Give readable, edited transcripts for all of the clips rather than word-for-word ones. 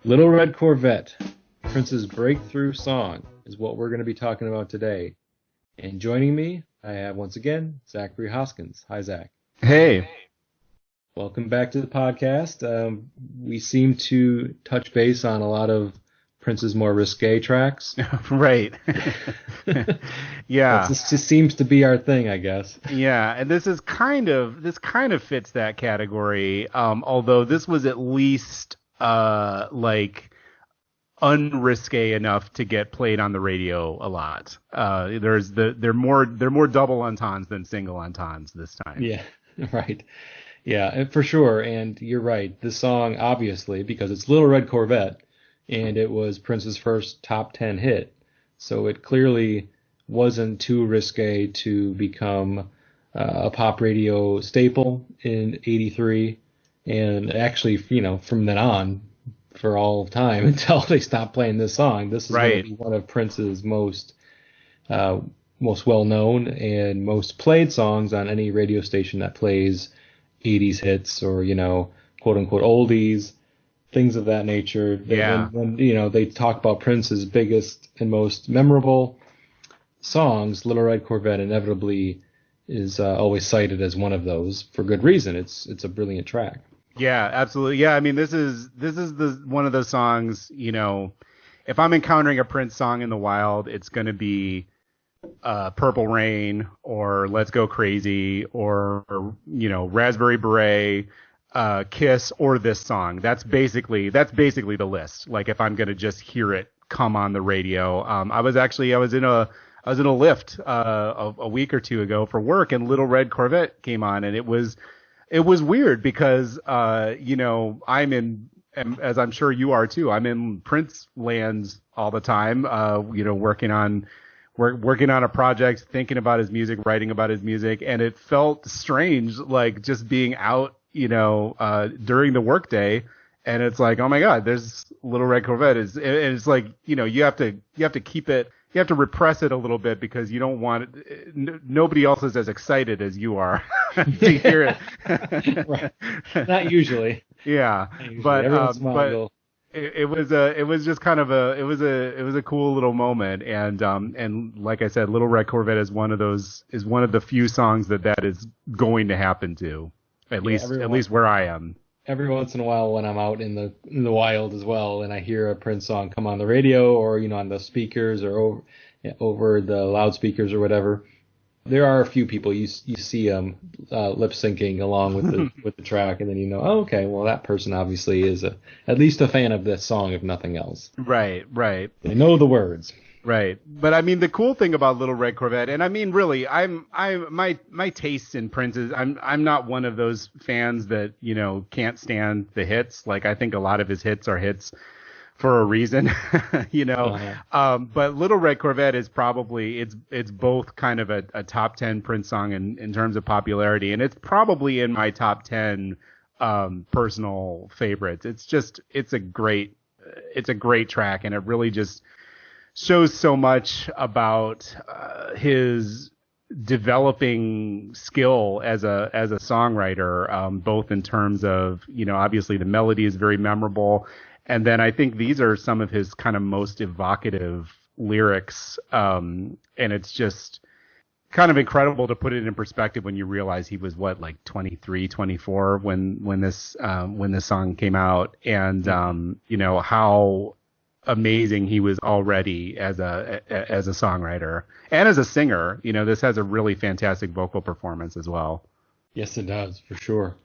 Little Red Corvette, Prince's breakthrough song, is what we're going to be talking about today. And joining me, I have once again Zachary Hoskins. Hi, Zach. Hey. Welcome back to the podcast. We seem to touch base on a lot of Prince's more risque tracks. Right. Yeah. This just seems to be our thing, I guess. Yeah, and this kind of fits that category. Although this was at least unrisque enough to get played on the radio a lot. They're more double entends than single entends this time. Yeah, right. Yeah, for sure. And you're right. This song, obviously, because it's Little Red Corvette, and it was Prince's first top 10 hit, so it clearly wasn't too risque to become a pop radio staple in '83, and actually, from then on, for all time until they stopped playing this song. This is going to be one of Prince's most well-known and most played songs on any radio station that plays 80s hits or, quote-unquote oldies, things of that nature. Yeah. When they talk about Prince's biggest and most memorable songs, Little Red Corvette inevitably is always cited as one of those for good reason. It's a brilliant track. Yeah, absolutely. Yeah, I mean, this is one of those songs, if I'm encountering a Prince song in the wild, it's going to be Purple Rain or Let's Go Crazy or Raspberry Beret, Kiss, or this song. That's basically the list. Like, if I'm going to just hear it come on the radio. I was in a Lyft a week or two ago for work, and Little Red Corvette came on, and it was weird because, I'm in, as I'm sure you are too, I'm in Prince lands all the time, working on a project, thinking about his music, writing about his music. And it felt strange, like just being out, during the workday. And it's like, oh my God, there's Little Red Corvette. It's like, you have to keep it. You have to repress it a little bit because you don't want it. Nobody else is as excited as you are to hear it. Right. Not usually. Yeah. Not usually. But it was just kind of a cool little moment. And like I said, Little Red Corvette is one of the few songs that is going to happen to, at least where I am. Every once in a while when I'm out in the wild as well and I hear a Prince song come on the radio or, on the speakers or over the loudspeakers or whatever, there are a few people you see them lip syncing along with the track, and then okay, well, that person obviously is at least a fan of this song, if nothing else. Right. They know the words. Right. But I mean, the cool thing about Little Red Corvette, and I mean, really, my tastes in Prince is, I'm not one of those fans that, can't stand the hits. Like, I think a lot of his hits are hits for a reason, but Little Red Corvette is probably, it's both kind of a top 10 Prince song in terms of popularity. And it's probably in my top 10, personal favorites. It's a great track, and it really just shows so much about his developing skill as a songwriter, both in terms of, obviously the melody is very memorable, and then I think these are some of his kind of most evocative lyrics, and it's just kind of incredible to put it in perspective when you realize he was 23, 24 when this song came out, and how amazing he was already as a songwriter and as a singer. This has a really fantastic vocal performance as well. Yes, it does, for sure.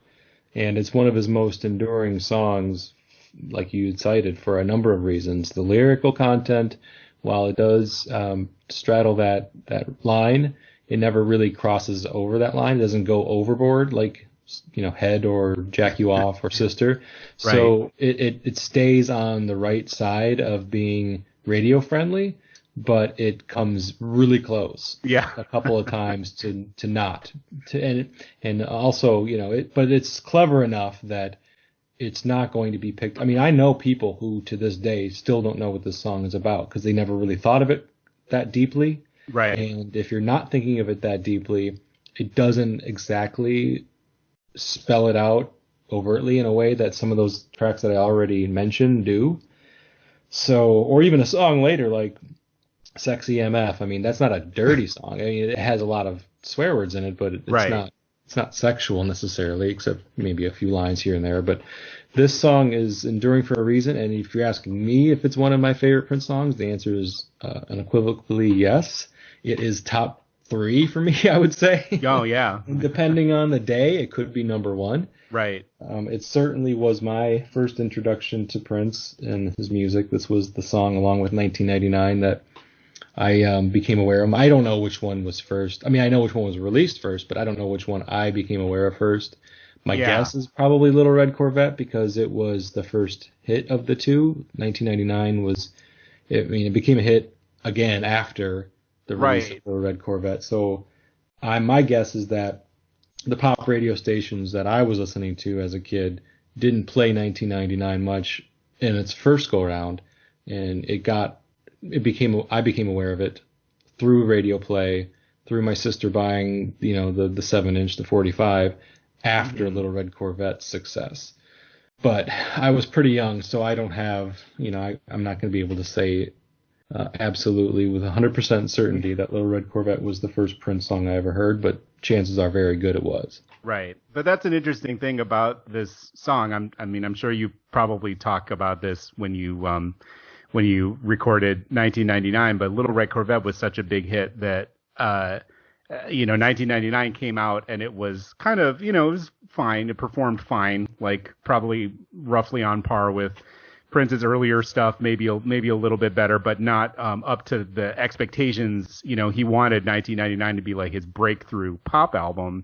And it's one of his most enduring songs, like you cited, for a number of reasons. The lyrical content, while it does straddle that line, it never really crosses over that line. It doesn't go overboard like Head or Jack You Off or Sister. So right. It stays on the right side of being radio friendly, but it comes really close. Yeah. A couple of times to not. And also, but it's clever enough that it's not going to be picked. I mean, I know people who to this day still don't know what this song is about because they never really thought of it that deeply. Right. And if you're not thinking of it that deeply, it doesn't exactly spell it out overtly in a way that some of those tracks that I already mentioned do. So, or even a song later like Sexy MF. I mean, that's not a dirty song. I mean, it has a lot of swear words in it, but Right. it's not sexual necessarily, except maybe a few lines here and there. But this song is enduring for a reason. And if you're asking me if it's one of my favorite Prince songs, the answer is unequivocally yes. It is top three for me, I would say. Oh, yeah. Depending on the day, it could be number one. Right. It certainly was my first introduction to Prince and his music. This was the song, along with 1999, that I became aware of. I don't know which one was first. I mean, I know which one was released first, but I don't know which one I became aware of first. My guess is probably Little Red Corvette because it was the first hit of the two. 1999 was, it became a hit again after the release of Little Red Corvette. So my guess is that the pop radio stations that I was listening to as a kid didn't play 1999 much in its first go round, and I became aware of it through radio play, through my sister buying, the 7-inch, the 45 after Little Red Corvette's success. But I was pretty young, so I don't have, I'm not going to be able to say absolutely with 100% certainty that Little Red Corvette was the first Prince song I ever heard, but chances are very good it was. Right. But that's an interesting thing about this song. I'm sure you probably talk about this when you recorded 1999, but Little Red Corvette was such a big hit that 1999 came out and it was kind of, it was fine. It performed fine, like probably roughly on par with Prince's earlier stuff, maybe a little bit better, but not up to the expectations. He wanted 1999 to be like his breakthrough pop album.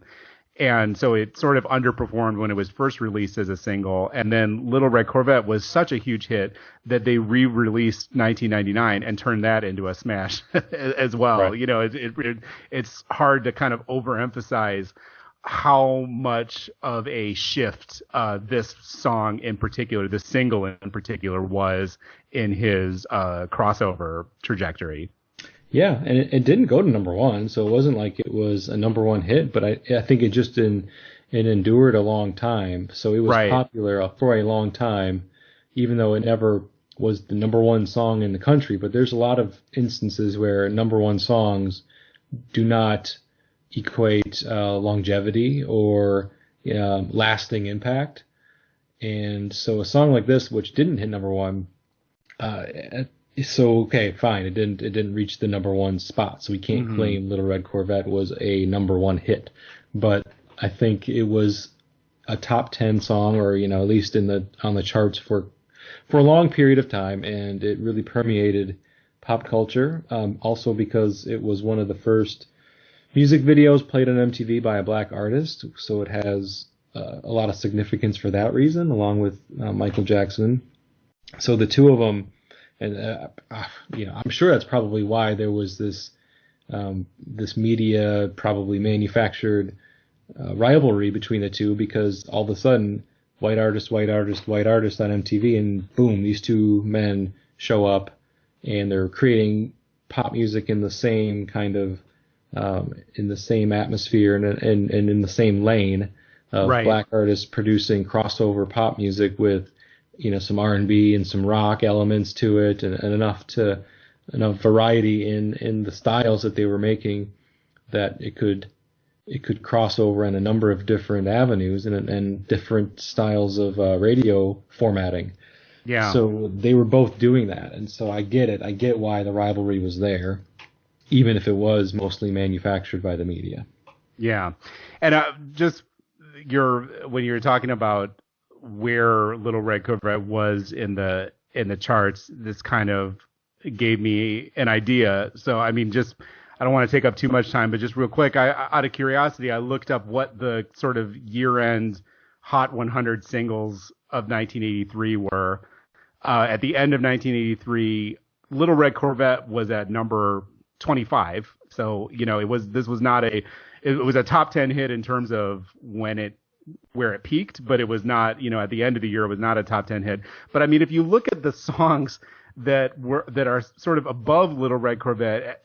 And so it sort of underperformed when it was first released as a single. And then Little Red Corvette was such a huge hit that they re-released 1999 and turned that into a smash as well. Right. It's hard to kind of overemphasize how much of a shift this song in particular, this single in particular, was in his crossover trajectory. Yeah, and it didn't go to number one, so it wasn't like it was a number one hit, but I think it just it endured a long time. So it was popular for a long time, even though it never was the number one song in the country. But there's a lot of instances where number one songs do not equate longevity or lasting impact. And so a song like this, which didn't hit number one, so okay, fine, it didn't reach the number one spot, so we can't claim Little Red Corvette was a number one hit. But I think it was a top 10 song, or at least on the charts for a long period of time, and it really permeated pop culture. Also because it was one of the first music videos played on MTV by a black artist, so it has a lot of significance for that reason, along with Michael Jackson. So the two of them, and I'm sure that's probably why there was this media probably manufactured rivalry between the two, because all of a sudden white artist on MTV, and boom, these two men show up and they're creating pop music in the same kind of in the same atmosphere and in the same lane of black artists producing crossover pop music with some R&B and some rock elements to it, and enough variety in the styles that they were making that it could cross over in a number of different avenues and different styles of radio formatting. Yeah. So they were both doing that, and so I get it. I get why the rivalry was there, even if it was mostly manufactured by the media. Yeah, and when you're talking about where Little Red Corvette was in the charts, this kind of gave me an idea. So I don't want to take up too much time, but just real quick, out of curiosity, I looked up what the sort of year-end Hot 100 singles of 1983 were. At the end of 1983, Little Red Corvette was at number 25. So it was a top 10 hit in terms of where it peaked, but it was not, at the end of the year, it was not a top 10 hit. But if you look at the songs that are sort of above Little Red Corvette,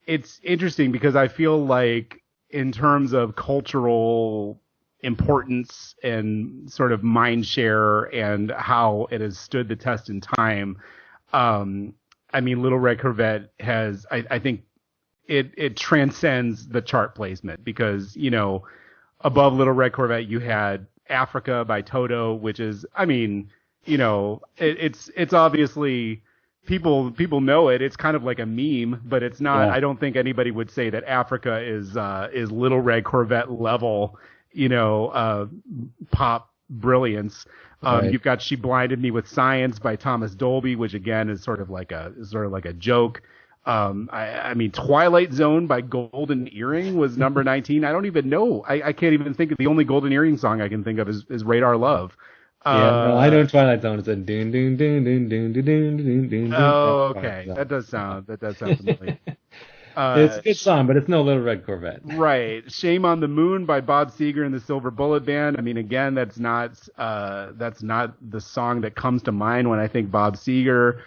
it's interesting because I feel like in terms of cultural importance and sort of mind share and how it has stood the test in time. I mean, Little Red Corvette has, I think it transcends the chart placement because, you know, above Little Red Corvette, you had Africa by Toto, which is, I mean, you know, it's obviously people know it. It's kind of like a meme, but it's not. Yeah. I don't think anybody would say that Africa is Little Red Corvette level, you know, pop brilliance. Right. You've got She Blinded Me with Science by Thomas Dolby, which again is sort of like a joke. I mean, Twilight Zone by Golden Earring was number 19. I don't even know. I can't even think of the only Golden Earring song I can think of is Radar Love. Yeah, no, I know Twilight Zone. It's a dun dun dun dun dun dun dun dun dun. Oh, okay. That does sound familiar. It's a good song, but it's no Little Red Corvette. Right. Shame on the Moon by Bob Seger and the Silver Bullet Band. I mean, again, that's not the song that comes to mind when I think Bob Seger.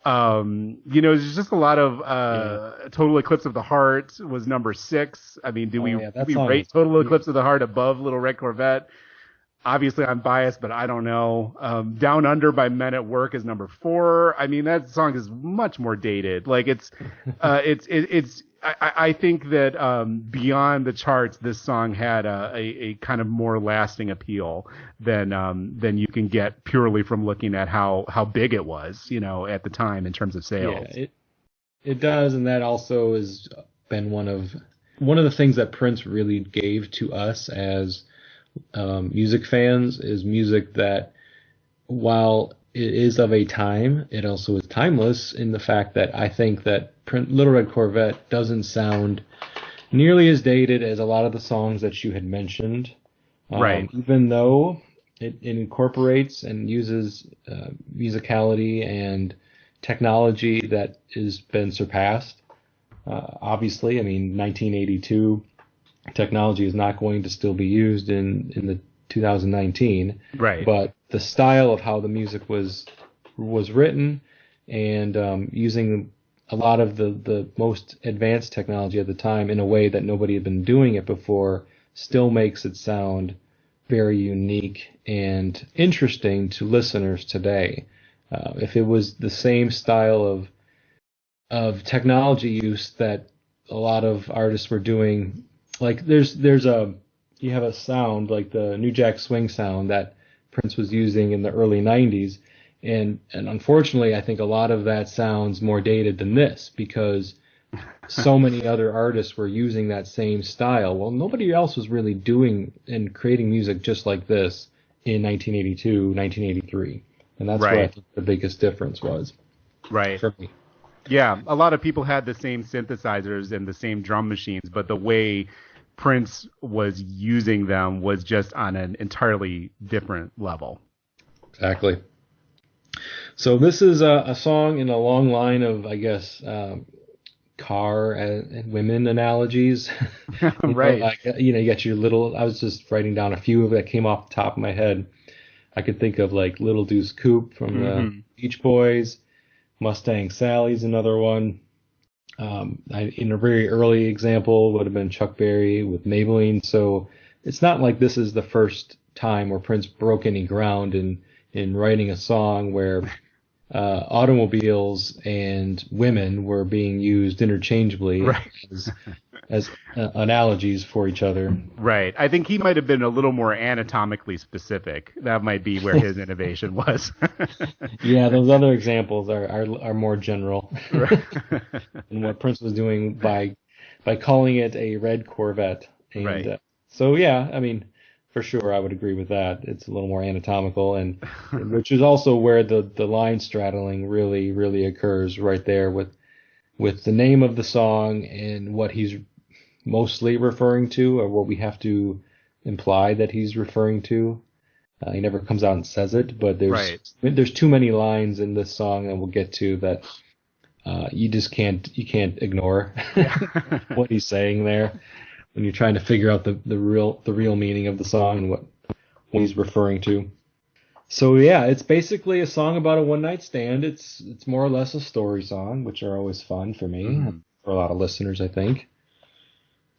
You know, there's just a lot of Total Eclipse of the Heart was number 6. I mean, do we rate Total Eclipse of the Heart above Little Red Corvette? Obviously, I'm biased, but I don't know. Down Under by Men at Work is number 4. I mean, that song is much more dated. Like I think that beyond the charts, this song had a kind of more lasting appeal than you can get purely from looking at how big it was, you know, at the time in terms of sales. Yeah, it does, and that also has been one of the things that Prince really gave to us as music fans is music that, while it is of a time, it also is timeless in the fact that I think that Little Red Corvette doesn't sound nearly as dated as a lot of the songs that you had mentioned. Right. Even though it incorporates and uses musicality and technology that has been surpassed. Obviously, I mean, 1982 technology is not going to still be used in the 2019. Right. But the style of how the music was written and using a lot of the most advanced technology at the time in a way that nobody had been doing it before still makes it sound very unique and interesting to listeners today. If it was the same style of technology use that a lot of artists were doing, like you have a sound like the New Jack Swing sound that Prince was using in the early 90s. And unfortunately, I think a lot of that sounds more dated than this because so many other artists were using that same style. Well, nobody else was really doing and creating music just like this in 1982, 1983. And that's right. where I think the biggest difference was. Right. For me. Yeah, a lot of people had the same synthesizers and the same drum machines, but the way Prince was using them was just on an entirely different level. Exactly. So this is a song in a long line of, I guess, car and women analogies. Right. You got your little, I was just writing down a few that came off the top of my head. I could think of like Little Deuce Coupe from the Beach Boys. Mustang Sally's another one. In a very early example would have been Chuck Berry with Maybelline. So it's not like this is the first time where Prince broke any ground in writing a song where automobiles and women were being used interchangeably right. as analogies for each other. Right. I think he might have been a little more anatomically specific. That might be where his innovation was. Yeah, those other examples are more general. Right. And what Prince was doing by calling it a red Corvette. And, right. So yeah, I mean, for sure, I would agree with that. It's a little more anatomical, and which is also where the line straddling really, really occurs right there with the name of the song and what he's mostly referring to, or what we have to imply that he's referring to. He never comes out and says it, but there's too many lines in this song that we'll get to that you just can't ignore what he's saying there when you're trying to figure out the real meaning of the song and what he's referring to. So yeah, it's basically a song about a one night stand. It's more or less a story song, which are always fun for me, for a lot of listeners, I think.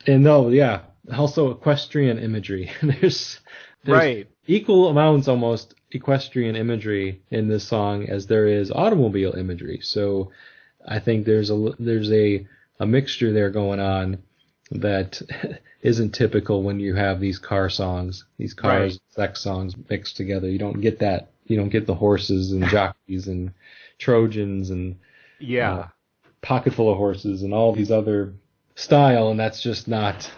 And no, yeah, Also equestrian imagery. There's Right. equal amounts almost equestrian imagery in this song as there is automobile imagery. So I think there's a mixture there going on that isn't typical when you have these car songs, these Right. cars, sex songs mixed together. You don't get that. You don't get the horses and jockeys and Trojans and uh, Yeah. pocket full of horses and all these other style, and that's just not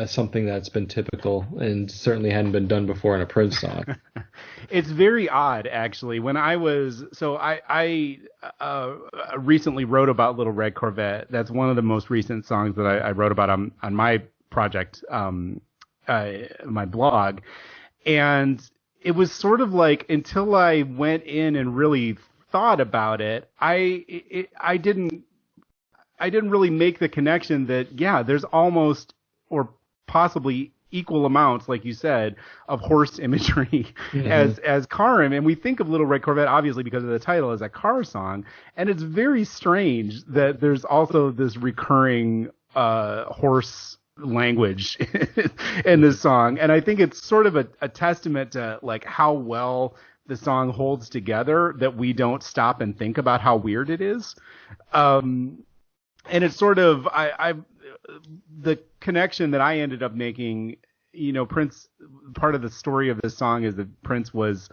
something that's been typical and certainly hadn't been done before in a Prince song. It's very odd, actually. When I was so I recently wrote about Little Red Corvette. That's one of the most recent songs that I wrote about on my project, my blog, and it was sort of like until I went in and really thought about it, I didn't really make the connection that, yeah, there's almost or possibly equal amounts, like you said, of horse imagery Mm-hmm. as car. And we think of Little Red Corvette, obviously, because of the title, as a car song. And it's very strange that there's also this recurring horse language in this song. And I think it's sort of a testament to like how well the song holds together that we don't stop and think about how weird it is. And it's sort of the connection that I ended up making. You know, Prince. Part of the story of this song is that Prince was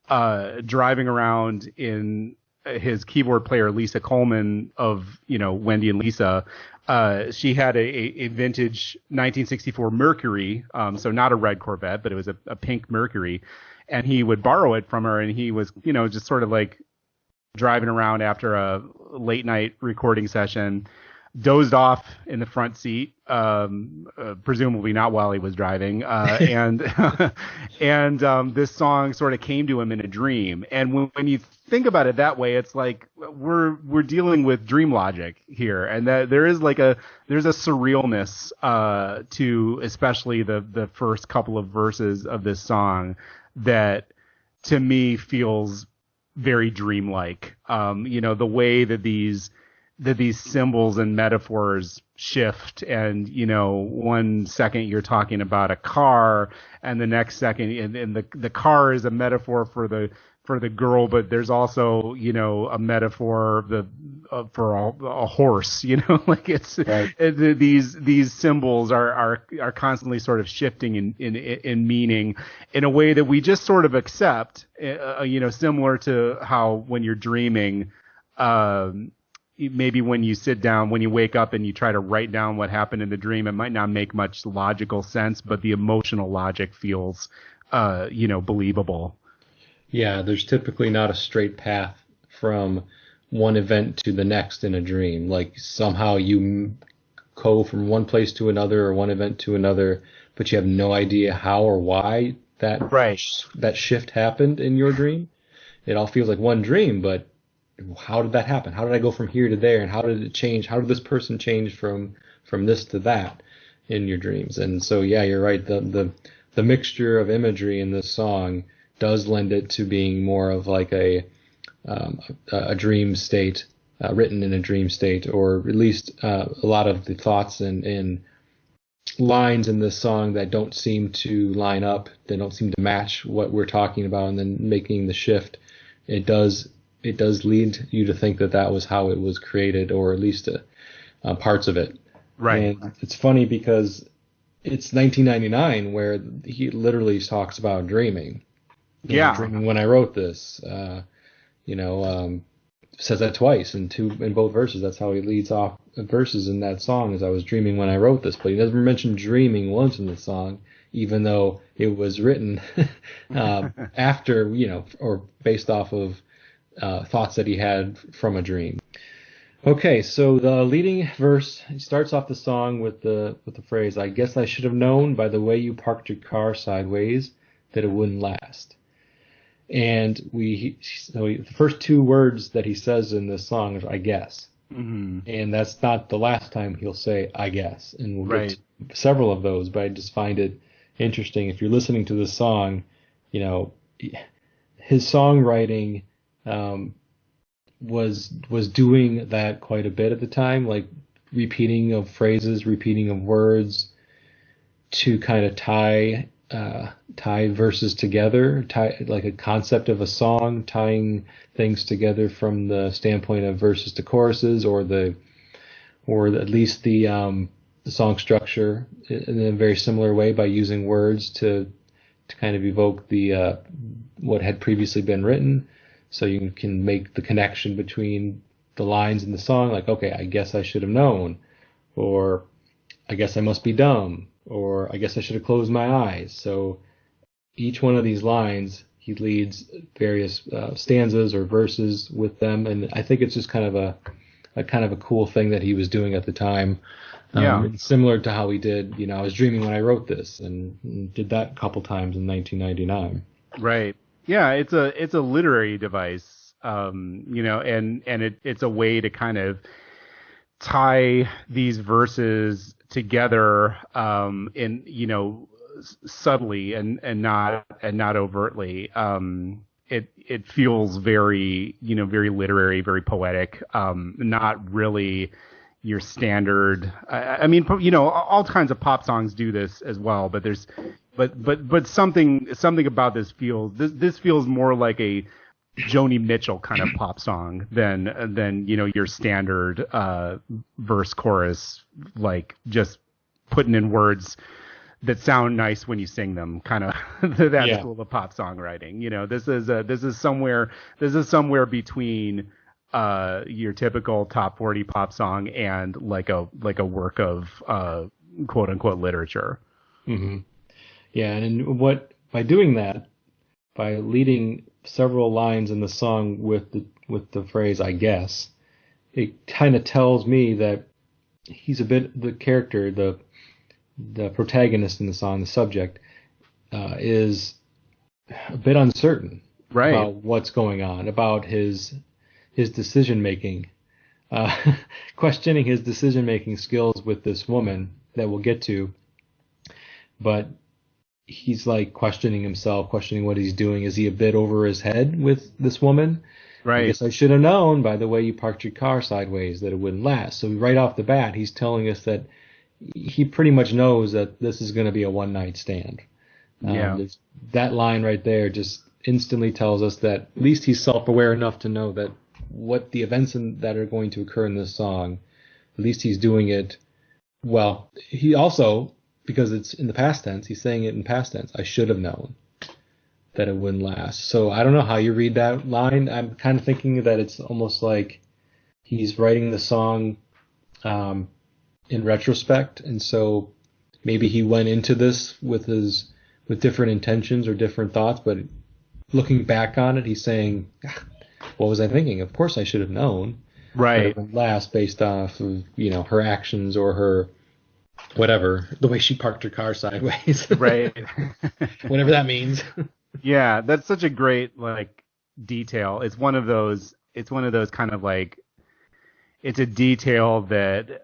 driving around in his keyboard player Lisa Coleman of Wendy and Lisa. She had a vintage 1964 Mercury, so not a red Corvette, but it was a pink Mercury, and he would borrow it from her, and he was just sort of like driving around after a late night recording session, dozed off in the front seat, presumably not while he was driving, and this song sort of came to him in a dream. And when you think about it that way, it's like we're dealing with dream logic here, and that there's a surrealness to especially the first couple of verses of this song that to me feels very dreamlike. The way that these symbols and metaphors shift, and 1 second you're talking about a car, and the next second, and the car is a metaphor for the girl, but there's also a metaphor for a horse. Like Right. these symbols are constantly sort of shifting in meaning in a way that we just sort of accept. Similar to how when you're dreaming, maybe when you sit down, when you wake up and you try to write down what happened in the dream, it might not make much logical sense, but the emotional logic feels believable. Yeah, there's typically not a straight path from one event to the next in a dream. Like somehow you go from one place to another or one event to another, but you have no idea how or why Right. that shift happened in your dream. It all feels like one dream, but how did that happen? How did I go from here to there? And how did it change? How did this person change from this to that in your dreams? And so, yeah, you're right. The mixture of imagery in this song does lend it to being more of like a dream state, written in a dream state, or at least a lot of the thoughts and lines in this song that don't seem to line up, they don't seem to match what we're talking about, and then making the shift, it does lead you to think that was how it was created, or at least parts of it. Right. And it's funny because it's 1999 where he literally talks about dreaming. Yeah. Dreaming when I wrote this. Says that twice in both verses. That's how he leads off verses in that song. Is I was dreaming when I wrote this, but he doesn't mention dreaming once in the song, even though it was written after, or based off of thoughts that he had from a dream. Okay, so the leading verse, he starts off the song with the phrase, "I guess I should have known by the way you parked your car sideways that it wouldn't last." And so the first two words that he says in this song is "I guess," Mm-hmm. and that's not the last time he'll say "I guess." And we'll Right. get to several of those, but I just find it interesting. If you're listening to this song, his songwriting was doing that quite a bit at the time, like repeating of phrases, repeating of words, to kind of tie verses together, tie like a concept of a song, tying things together from the standpoint of verses to choruses, or at least the song structure in a very similar way by using words to kind of evoke the what had previously been written, so you can make the connection between the lines in the song, like, okay, I guess I should have known, or I guess I must be dumb, or I guess I should have closed my eyes. So each one of these lines, he leads various stanzas or verses with them, and I think it's just kind of a cool thing that he was doing at the time. It's similar to how he did, I was dreaming when I wrote this, and did that a couple times in 1999. Right. Yeah, it's a literary device, and it's a way to kind of tie these verses together, subtly and not overtly. It feels very, very literary, very poetic, not really your standard. I mean, all kinds of pop songs do this as well, but something about this feels more like a Joni Mitchell kind of pop song than your standard verse chorus, like just putting in words that sound nice when you sing them, kind of that school of pop songwriting. This is somewhere between your typical top 40 pop song and like a work of quote unquote literature. Mm-hmm. Yeah, and by doing that, by leading several lines in the song with the phrase "I guess," it kind of tells me that he's the character, the protagonist in the song, the subject, is a bit uncertain about what's going on, about his decision making, questioning his decision making skills with this woman that we'll get to, but he's like questioning himself, questioning what he's doing. Is he a bit over his head with this woman? Right. I guess I should have known by the way you parked your car sideways that it wouldn't last. So right off the bat, he's telling us that he pretty much knows that this is going to be a one-night stand. That line right there just instantly tells us that at least he's self-aware enough to know that what the events that are going to occur in this song, at least he's doing it well. He also, because it's in the past tense, he's saying it in past tense. I should have known that it wouldn't last. So I don't know how you read that line. I'm kind of thinking that it's almost like he's writing the song in retrospect, and so maybe he went into this with different intentions or different thoughts, but looking back on it, he's saying, what was I thinking? Of course I should have known. Right. That it would last based off of, her actions or her whatever, the way she parked her car sideways. Right. Whatever that means. Yeah, that's such a great detail. It's one of those kind of it's a detail that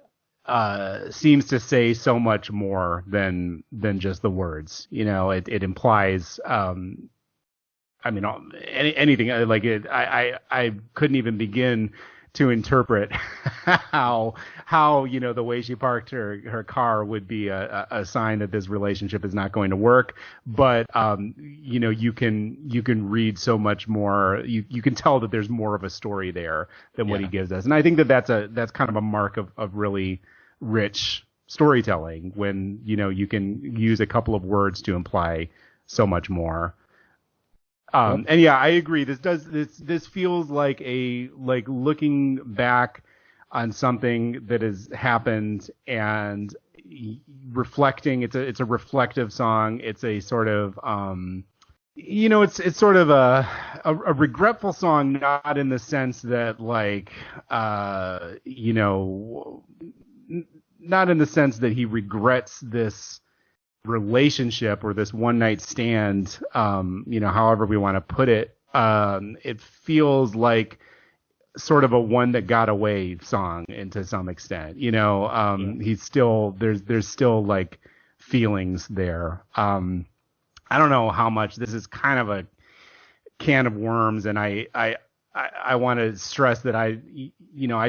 seems to say so much more than just the words. It implies anything like it. I couldn't even begin to interpret how the way she parked her car would be a sign that this relationship is not going to work. But you can read so much more. You can tell that there's more of a story there than what he gives us. And I think that's kind of a mark of really rich storytelling, when you can use a couple of words to imply so much more. And yeah, I agree. This feels like looking back on something that has happened and reflecting. It's a reflective song. It's a sort of it's sort of a regretful song, not in the sense that not in the sense that he regrets this relationship or this one night stand, however we want to put it. It feels like sort of a one that got away song, and to some extent, he's still, there's still feelings there. I don't know how much this is kind of a can of worms, and I want to stress that I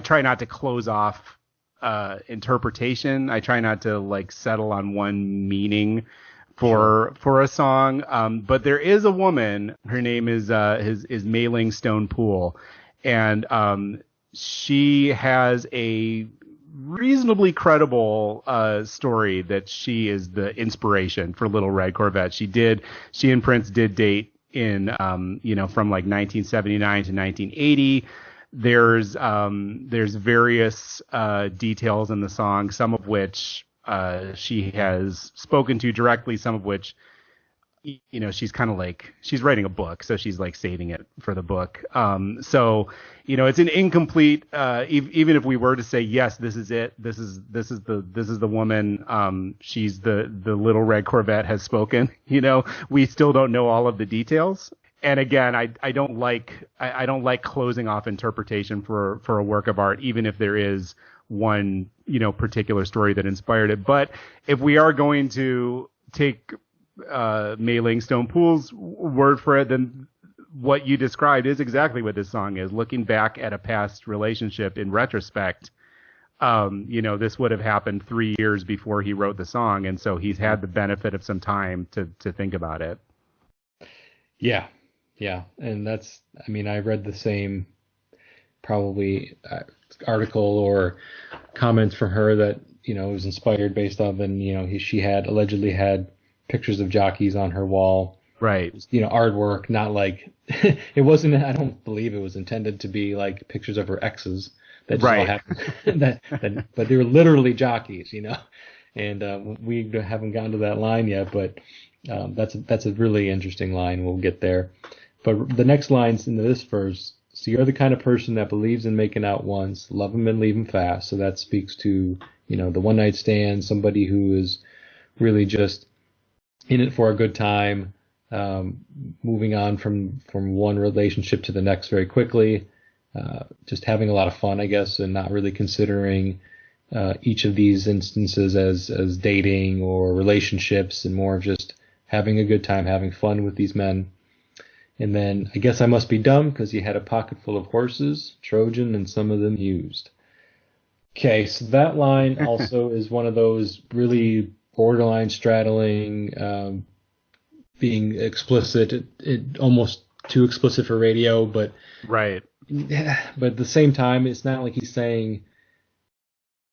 try not to close off interpretation. I try not to like settle on one meaning for a song. But there is a woman. Her name is Mei-Ling Stone Poole, and she has a reasonably credible story that she is the inspiration for Little Red Corvette. She and Prince did date in from like 1979 to 1980. There's various details in the song, some of which she has spoken to directly, some of which she's kind of like, she's writing a book, so she's like saving it for the book. So it's an incomplete, even if we were to say, yes, this is it, this is the woman, she's the Little Red Corvette has spoken, we still don't know all of the details. And again, I don't like closing off interpretation for a work of art, even if there is one, particular story that inspired it. But if we are going to take Mei-Ling Stone Poole's word for it, then what you described is exactly what this song is. Looking back at a past relationship in retrospect, this would have happened 3 years before he wrote the song, and so he's had the benefit of some time to think about it. Yeah, and that's, I read the same probably article or comments from her that it was inspired based off, and she had allegedly had pictures of jockeys on her wall. Right. Artwork, not like it wasn't. I don't believe it was intended to be like pictures of her exes that just all happened. But they were literally jockeys, And we haven't gotten to that line yet, but that's a really interesting line. We'll get there. But the next line's into this verse. So you're the kind of person that believes in making out once, love him and leave him fast. So that speaks to the one night stand, somebody who is really just in it for a good time, moving on from one relationship to the next very quickly, just having a lot of fun, I guess, and not really considering each of these instances as dating or relationships, and more of just having a good time, having fun with these men. And then, I guess I must be dumb because he had a pocket full of horses, Trojan, and some of them used. Okay, so that line also is one of those really borderline straddling, being explicit, it almost too explicit for radio, but right. But at the same time, it's not like he's saying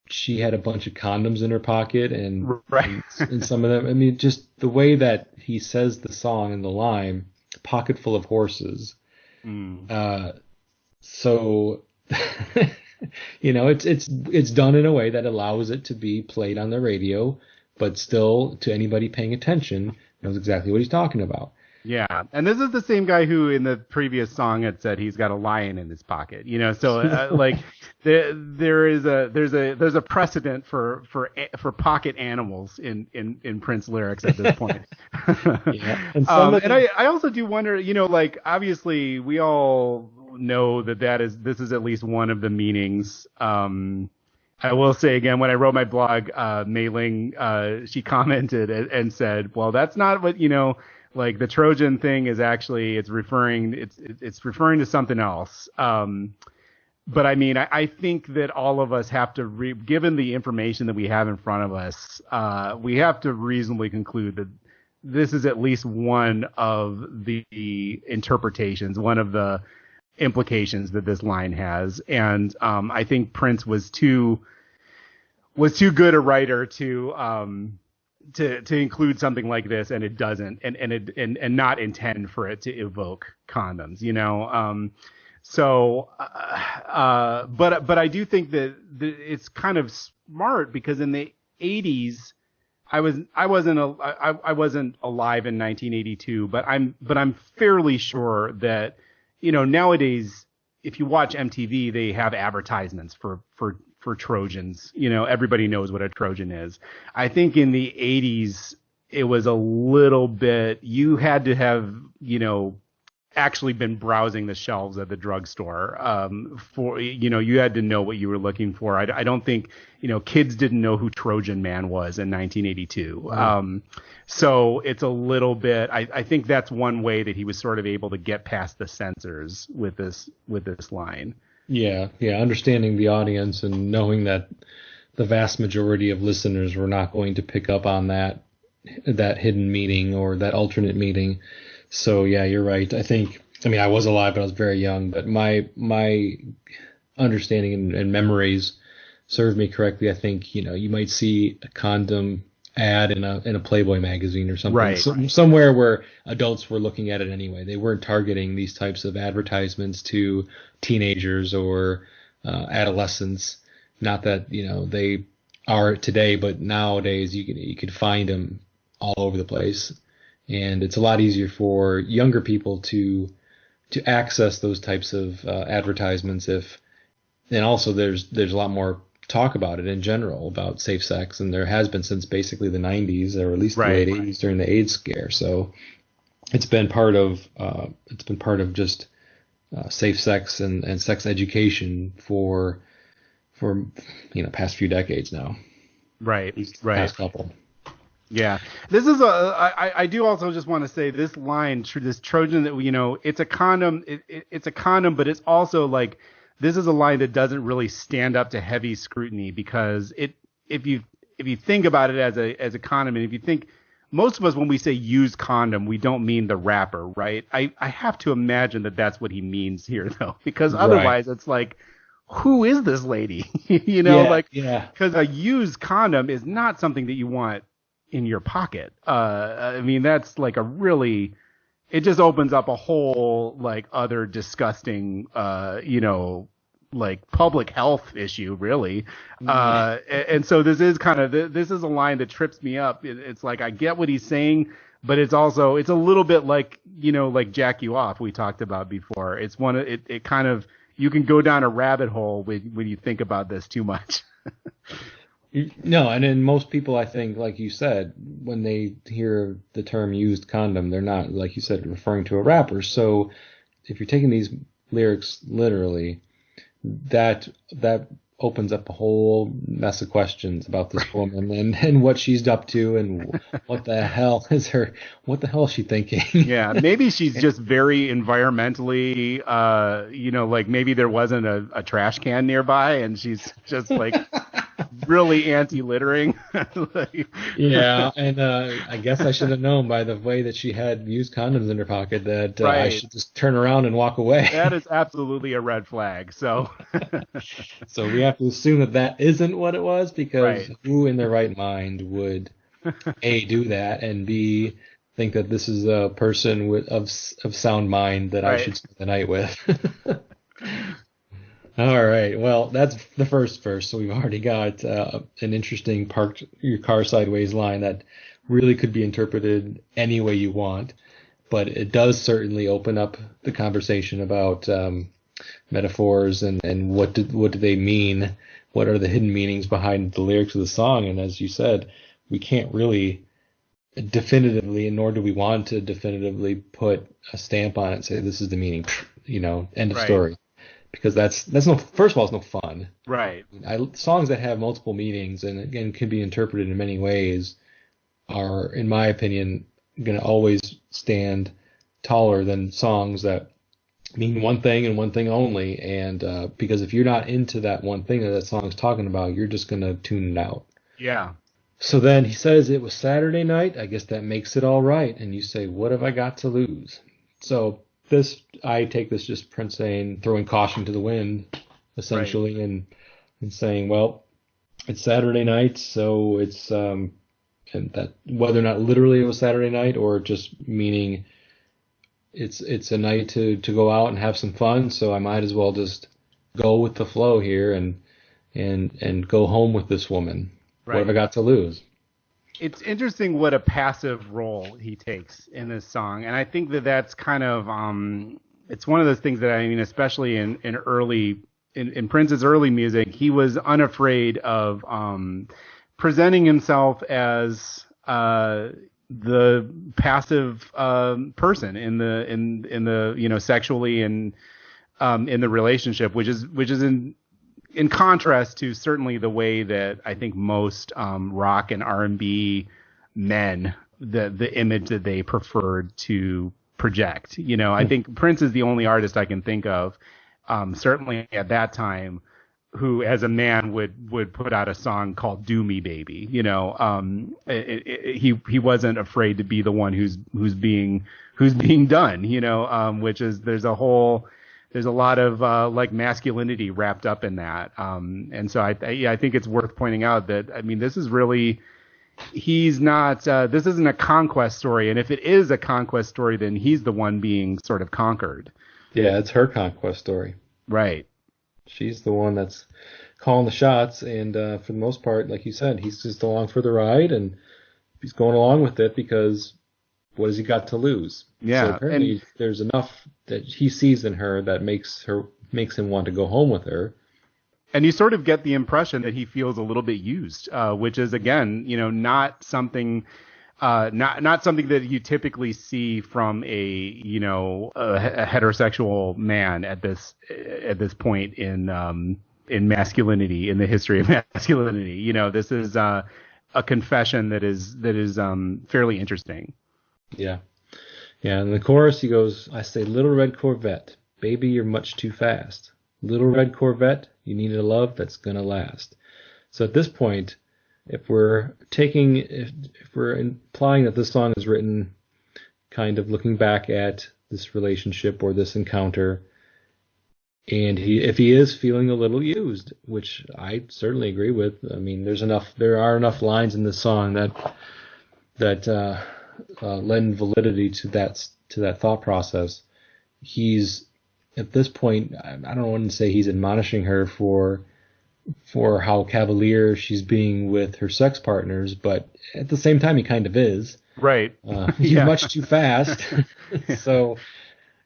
she had a bunch of condoms in her pocket and right. and some of them. Just the way that he says the song in the line, pocket full of horses. So it's done in a way that allows it to be played on the radio, but still, to anybody paying attention, knows exactly what he's talking about. Yeah, and this is the same guy who in the previous song had said he's got a lion in his pocket. So there's a precedent for pocket animals in Prince lyrics at this point. Yeah. And I also do wonder, obviously we all know this is at least one of the meanings. I will say again, when I wrote my blog, Mei-Ling, she commented and said, well, that's not what, like the Trojan thing is actually, it's referring to something else. But I think that all of us have to, given the information that we have in front of us, we have to reasonably conclude that this is at least one of the interpretations, one of the implications that this line has. And I think Prince was too good a writer to include something like this, and it doesn't, and not intend for it to evoke condoms, but I do think that it's kind of smart, because in the 80s, I wasn't alive in 1982, but I'm fairly sure that nowadays, if you watch MTV, they have advertisements for Trojans. Everybody knows what a Trojan is. I think in the 80s, it was a little bit, you had to have, actually been browsing the shelves at the drugstore, for, you had to know what you were looking for. I don't think, kids didn't know who Trojan Man was in 1982. Mm. So it's a little bit, I think that's one way that he was sort of able to get past the censors with this line. Yeah. Understanding the audience and knowing that the vast majority of listeners were not going to pick up on that hidden meaning or that alternate meaning. So yeah, you're right. I mean, I was alive, but I was very young, but my understanding and memories serve me correctly. I think, you might see a condom ad in a Playboy magazine or something, Right. Somewhere where adults were looking at it anyway. They weren't targeting these types of advertisements to teenagers or adolescents. Not that, they are today, but nowadays you could find them all over the place. And it's a lot easier for younger people to access those types of advertisements and also there's a lot more talk about it in general, about safe sex, and there has been since basically the 90s, or at least the late 80s during the AIDS scare. So it's been part of just safe sex and sex education for past few decades now. Right. Past couple. Yeah, this is I do also just want to say this line, this Trojan, that it's a condom. It's a condom, but it's also like, this is a line that doesn't really stand up to heavy scrutiny, because if you think about it as a condom, and if you think, most of us, when we say used condom, we don't mean the wrapper, right? I have to imagine that that's what he means here, though, because otherwise it's like, who is this lady? Because a used condom is not something that you want in your pocket. I mean, that's like it just opens up a whole like other disgusting, like public health issue, really. And so this is a line that trips me up. It's like, I get what he's saying, but it's a little bit like, like Jack You Off we talked about before. It's it kind of, you can go down a rabbit hole when you think about this too much. No, and then most people, I think, like you said, when they hear the term used condom, they're not, like you said, referring to a wrapper. So if you're taking these lyrics literally, that opens up a whole mess of questions about this woman and what she's up to, and what the hell is she thinking? Yeah, maybe she's just very environmentally, like maybe there wasn't a trash can nearby, and she's just like really anti-littering. Yeah, and I guess I should have known by the way that she had used condoms in her pocket that I should just turn around and walk away. That is absolutely a red flag. So we have to assume that isn't what it was, because who in their right mind would A, do that, and B, think that this is a person of sound mind that I should spend the night with. All right. Well, that's the first verse. So we've already got an interesting parked your car sideways line that really could be interpreted any way you want. But it does certainly open up the conversation about metaphors and what do they mean? What are the hidden meanings behind the lyrics of the song? And as you said, we can't really definitively, and nor do we want to definitively put a stamp on it and say this is the meaning, end of story. Because that's no, first of all, it's no fun. Right. Songs that have multiple meanings and again can be interpreted in many ways are, in my opinion, going to always stand taller than songs that mean one thing and one thing only. And because if you're not into that one thing that song's talking about, you're just going to tune it out. Yeah. So then he says it was Saturday night. I guess that makes it all right. And you say, what have I got to lose? So I take this just Prince saying, throwing caution to the wind, essentially, and saying, well, it's Saturday night, so it's and that whether or not literally it was Saturday night or just meaning it's a night to go out and have some fun, so I might as well just go with the flow here and go home with this woman. Right. What have I got to lose? It's interesting what a passive role he takes in this song, and I think that's kind of it's one of those things that, I mean, especially in Prince's early music, he was unafraid of presenting himself as the passive person in the sexually and in the relationship, which is in contrast to certainly the way that I think most rock and R&B men, the image that they preferred to project. I think Prince is the only artist I can think of, certainly at that time, who as a man would put out a song called "Do Me Baby." You know, he wasn't afraid to be the one who's being done. You know, which is there's a lot of like masculinity wrapped up in that. And so I think it's worth pointing out that, I mean, this is really, he's not, this isn't a conquest story. And if it is a conquest story, then he's the one being sort of conquered. Yeah, it's her conquest story. Right. She's the one that's calling the shots. And for the most part, like you said, he's just along for the ride, and he's going along with it because what has he got to lose? Yeah. So apparently there's enough that he sees in her that makes him want to go home with her. And you sort of get the impression that he feels a little bit used, which is, again, you know, not something that you typically see from a heterosexual man at this point in masculinity, in the history of masculinity. You know, this is a confession that is fairly interesting. Yeah. Yeah, in the chorus he goes, I say, little red Corvette, baby, you're much too fast. Little red Corvette, you need a love that's gonna last. So at this point, if we're implying that this song is written kind of looking back at this relationship or this encounter, and if he is feeling a little used, which I certainly agree with. I mean, there are enough lines in this song that lend validity to that thought process. He's at this point, I don't want to say he's admonishing her for how cavalier she's being with her sex partners, but at the same time he kind of is. Right. You're much too fast. So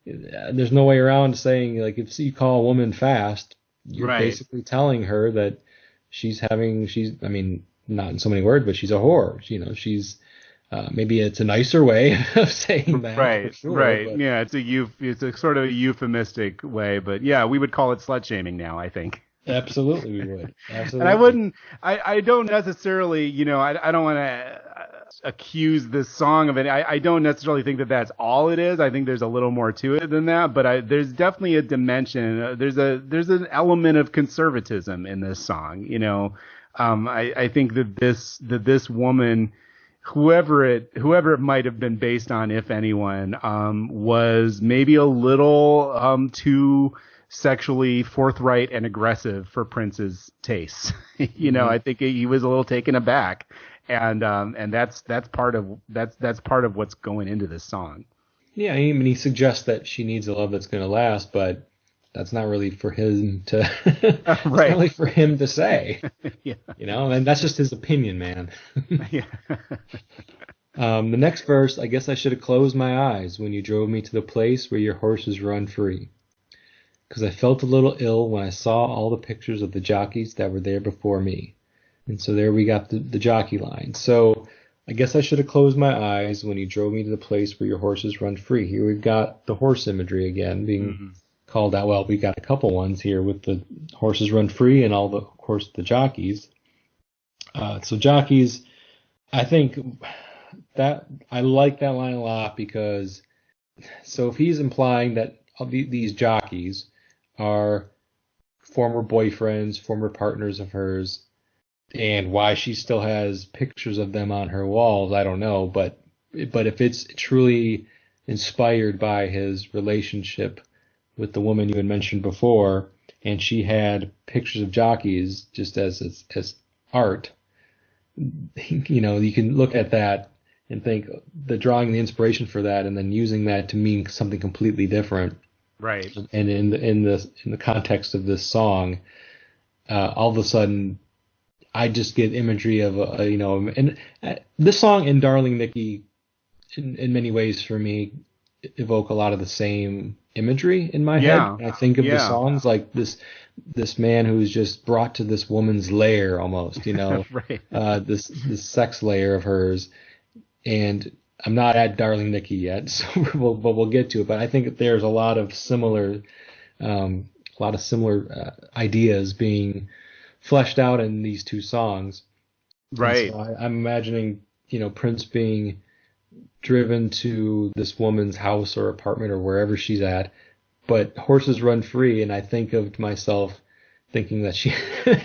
there's no way around saying, like, if you call a woman fast, you're basically telling her that I mean, not in so many words, but she's a whore. You know, she's maybe it's a nicer way of saying that. Right, sure, right. But, yeah, it's a sort of a euphemistic way, but yeah, we would call it slut shaming now, I think. Absolutely, we would. Absolutely. And I don't necessarily, you know, I don't want to accuse this song of it. I don't necessarily think that that's all it is. I think there's a little more to it than that, but there's definitely a dimension. There's an element of conservatism in this song, you know. I think that this woman, whoever it might have been based on, if anyone, was maybe a little too sexually forthright and aggressive for Prince's tastes. You know, I think he was a little taken aback, and that's part of what's going into this song. Yeah, I mean, he suggests that she needs a love that's going to last, but that's not really for him to Right. It's not really for him to say. Yeah. You know, and that's just his opinion, man. Yeah. The next verse, I guess I should have closed my eyes when you drove me to the place where your horses run free. 'Cause I felt a little ill when I saw all the pictures of the jockeys that were there before me. And so there we got the jockey line. So I guess I should have closed my eyes when you drove me to the place where your horses run free. Here we've got the horse imagery again being called out. Well, we got a couple ones here with the horses run free and of course, the jockeys. So jockeys, I think that I like that line a lot because so if he's implying that these jockeys are former boyfriends, former partners of hers, and why she still has pictures of them on her walls, I don't know. But if it's truly inspired by his relationship with the woman you had mentioned before, and she had pictures of jockeys just as art, you know, you can look at that and think the drawing the inspiration for that, and then using that to mean something completely different. Right. And in the context of this song, all of a sudden, I just get imagery of and this song and Darling Nikki, in many ways for me, evoke a lot of the same imagery in my head. I think of the songs like this man who's just brought to this woman's lair almost, you know, right. This sex lair of hers. And I'm not at Darling Nikki yet, so we'll get to it. But I think that there's a lot of similar ideas being fleshed out in these two songs. Right. So I'm imagining, you know, Prince being driven to this woman's house or apartment or wherever she's at, but horses run free, and I think of to myself, thinking that she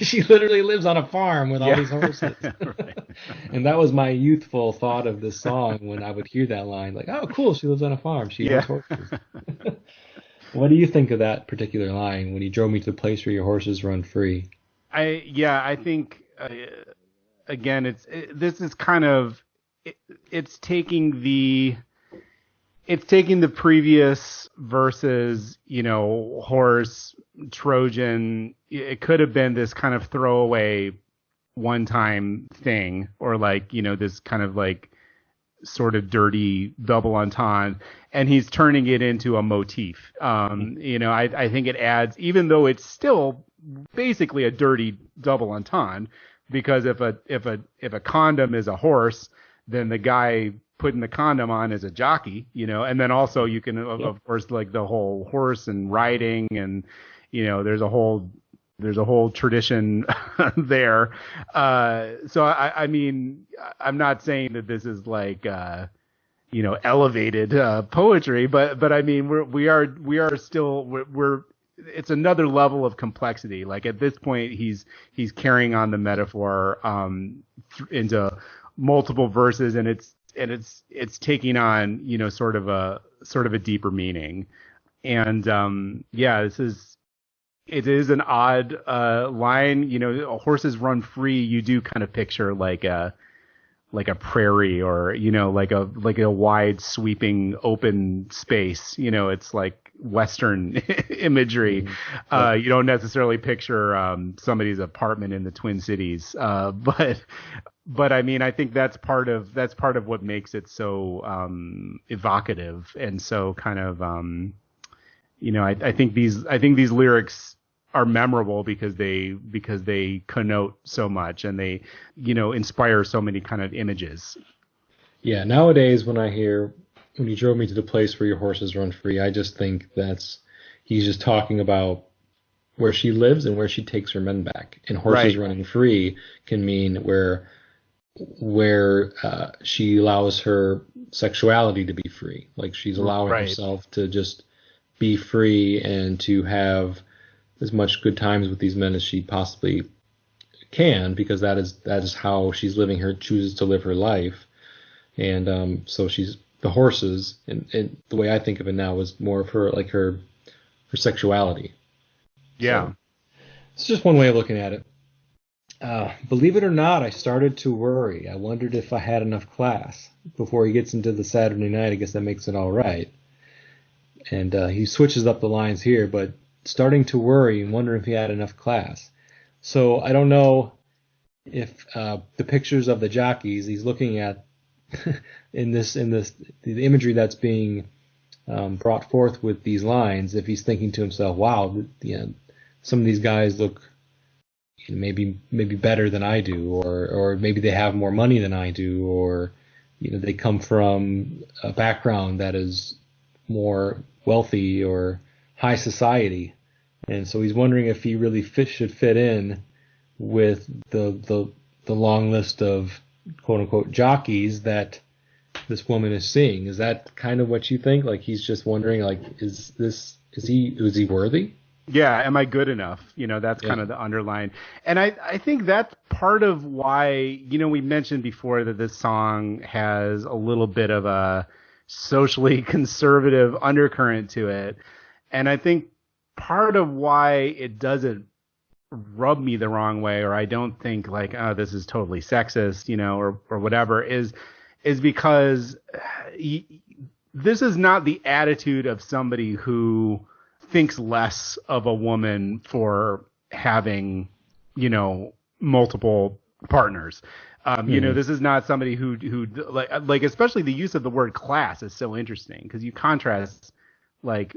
she literally lives on a farm with all these horses. Right. And that was my youthful thought of this song when I would hear that line, like, oh, cool, she lives on a farm. She has horses. What do you think of that particular line, when you drove me to the place where your horses run free? I think again, this is kind of it's taking the previous verses, horse, Trojan. It could have been this kind of throwaway one-time thing, or like, this kind of like sort of dirty double entendre, and he's turning it into a motif. I think it adds, even though it's still basically a dirty double entendre, because if a condom is a horse, then the guy putting the condom on is a jockey, and then also you can, of course, like the whole horse and riding, and there's a whole tradition there. So I mean, I'm not saying that this is like elevated poetry, but I mean we are still it's another level of complexity. Like at this point, he's carrying on the metaphor into multiple verses, and it's taking on sort of a deeper meaning. And it is an odd line. Horses run free. You do kind of picture like a prairie, or like a wide sweeping open space. It's like Western imagery. You don't necessarily picture somebody's apartment in the Twin Cities, but I mean, I think that's part of what makes it so evocative, and so kind of I think these lyrics are memorable because they connote so much, and they inspire so many kind of images. Yeah, nowadays when I hear, when you drove me to the place where your horses run free, I just think he's just talking about where she lives and where she takes her men back. And horses running free can mean where she allows her sexuality to be free. Like she's allowing herself to just be free and to have as much good times with these men as she possibly can, because that is how she's chooses to live her life. And so the horses, and the way I think of it now, is more of her sexuality. Yeah. So it's just one way of looking at it. Believe it or not, I started to worry. I wondered if I had enough class. Before he gets into the Saturday night, I guess that makes it all right. And he switches up the lines here, but starting to worry and wondering if he had enough class. So I don't know if the pictures of the jockeys he's looking at in the imagery that's being brought forth with these lines, if he's thinking to himself, wow, some of these guys look maybe better than I do, or maybe they have more money than I do, or they come from a background that is more wealthy or high society, and so he's wondering if he really should fit in with the long list of quote unquote jockeys that this woman is seeing. Is that kind of what you think? Like he's just wondering, like, is he worthy? Yeah, am I good enough? That's kind of the underline. And I think that's part of why, we mentioned before that this song has a little bit of a socially conservative undercurrent to it. And I think part of why it doesn't rub me the wrong way, or I don't think like, oh, this is totally sexist, or whatever, is because this is not the attitude of somebody who thinks less of a woman for having, multiple partners. This is not somebody who like, especially the use of the word class is so interesting, because you contrast, like,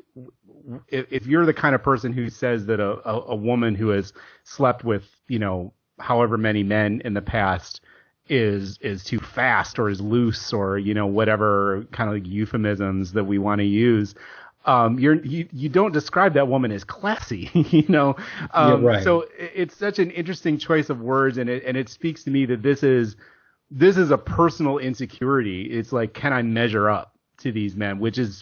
if you're the kind of person who says that a woman who has slept with, however many men in the past is too fast, or is loose, or, whatever kind of like euphemisms that we want to use, you don't describe that woman as classy, Right. So it's such an interesting choice of words, and it speaks to me that this is a personal insecurity. It's like, can I measure up to these men, which is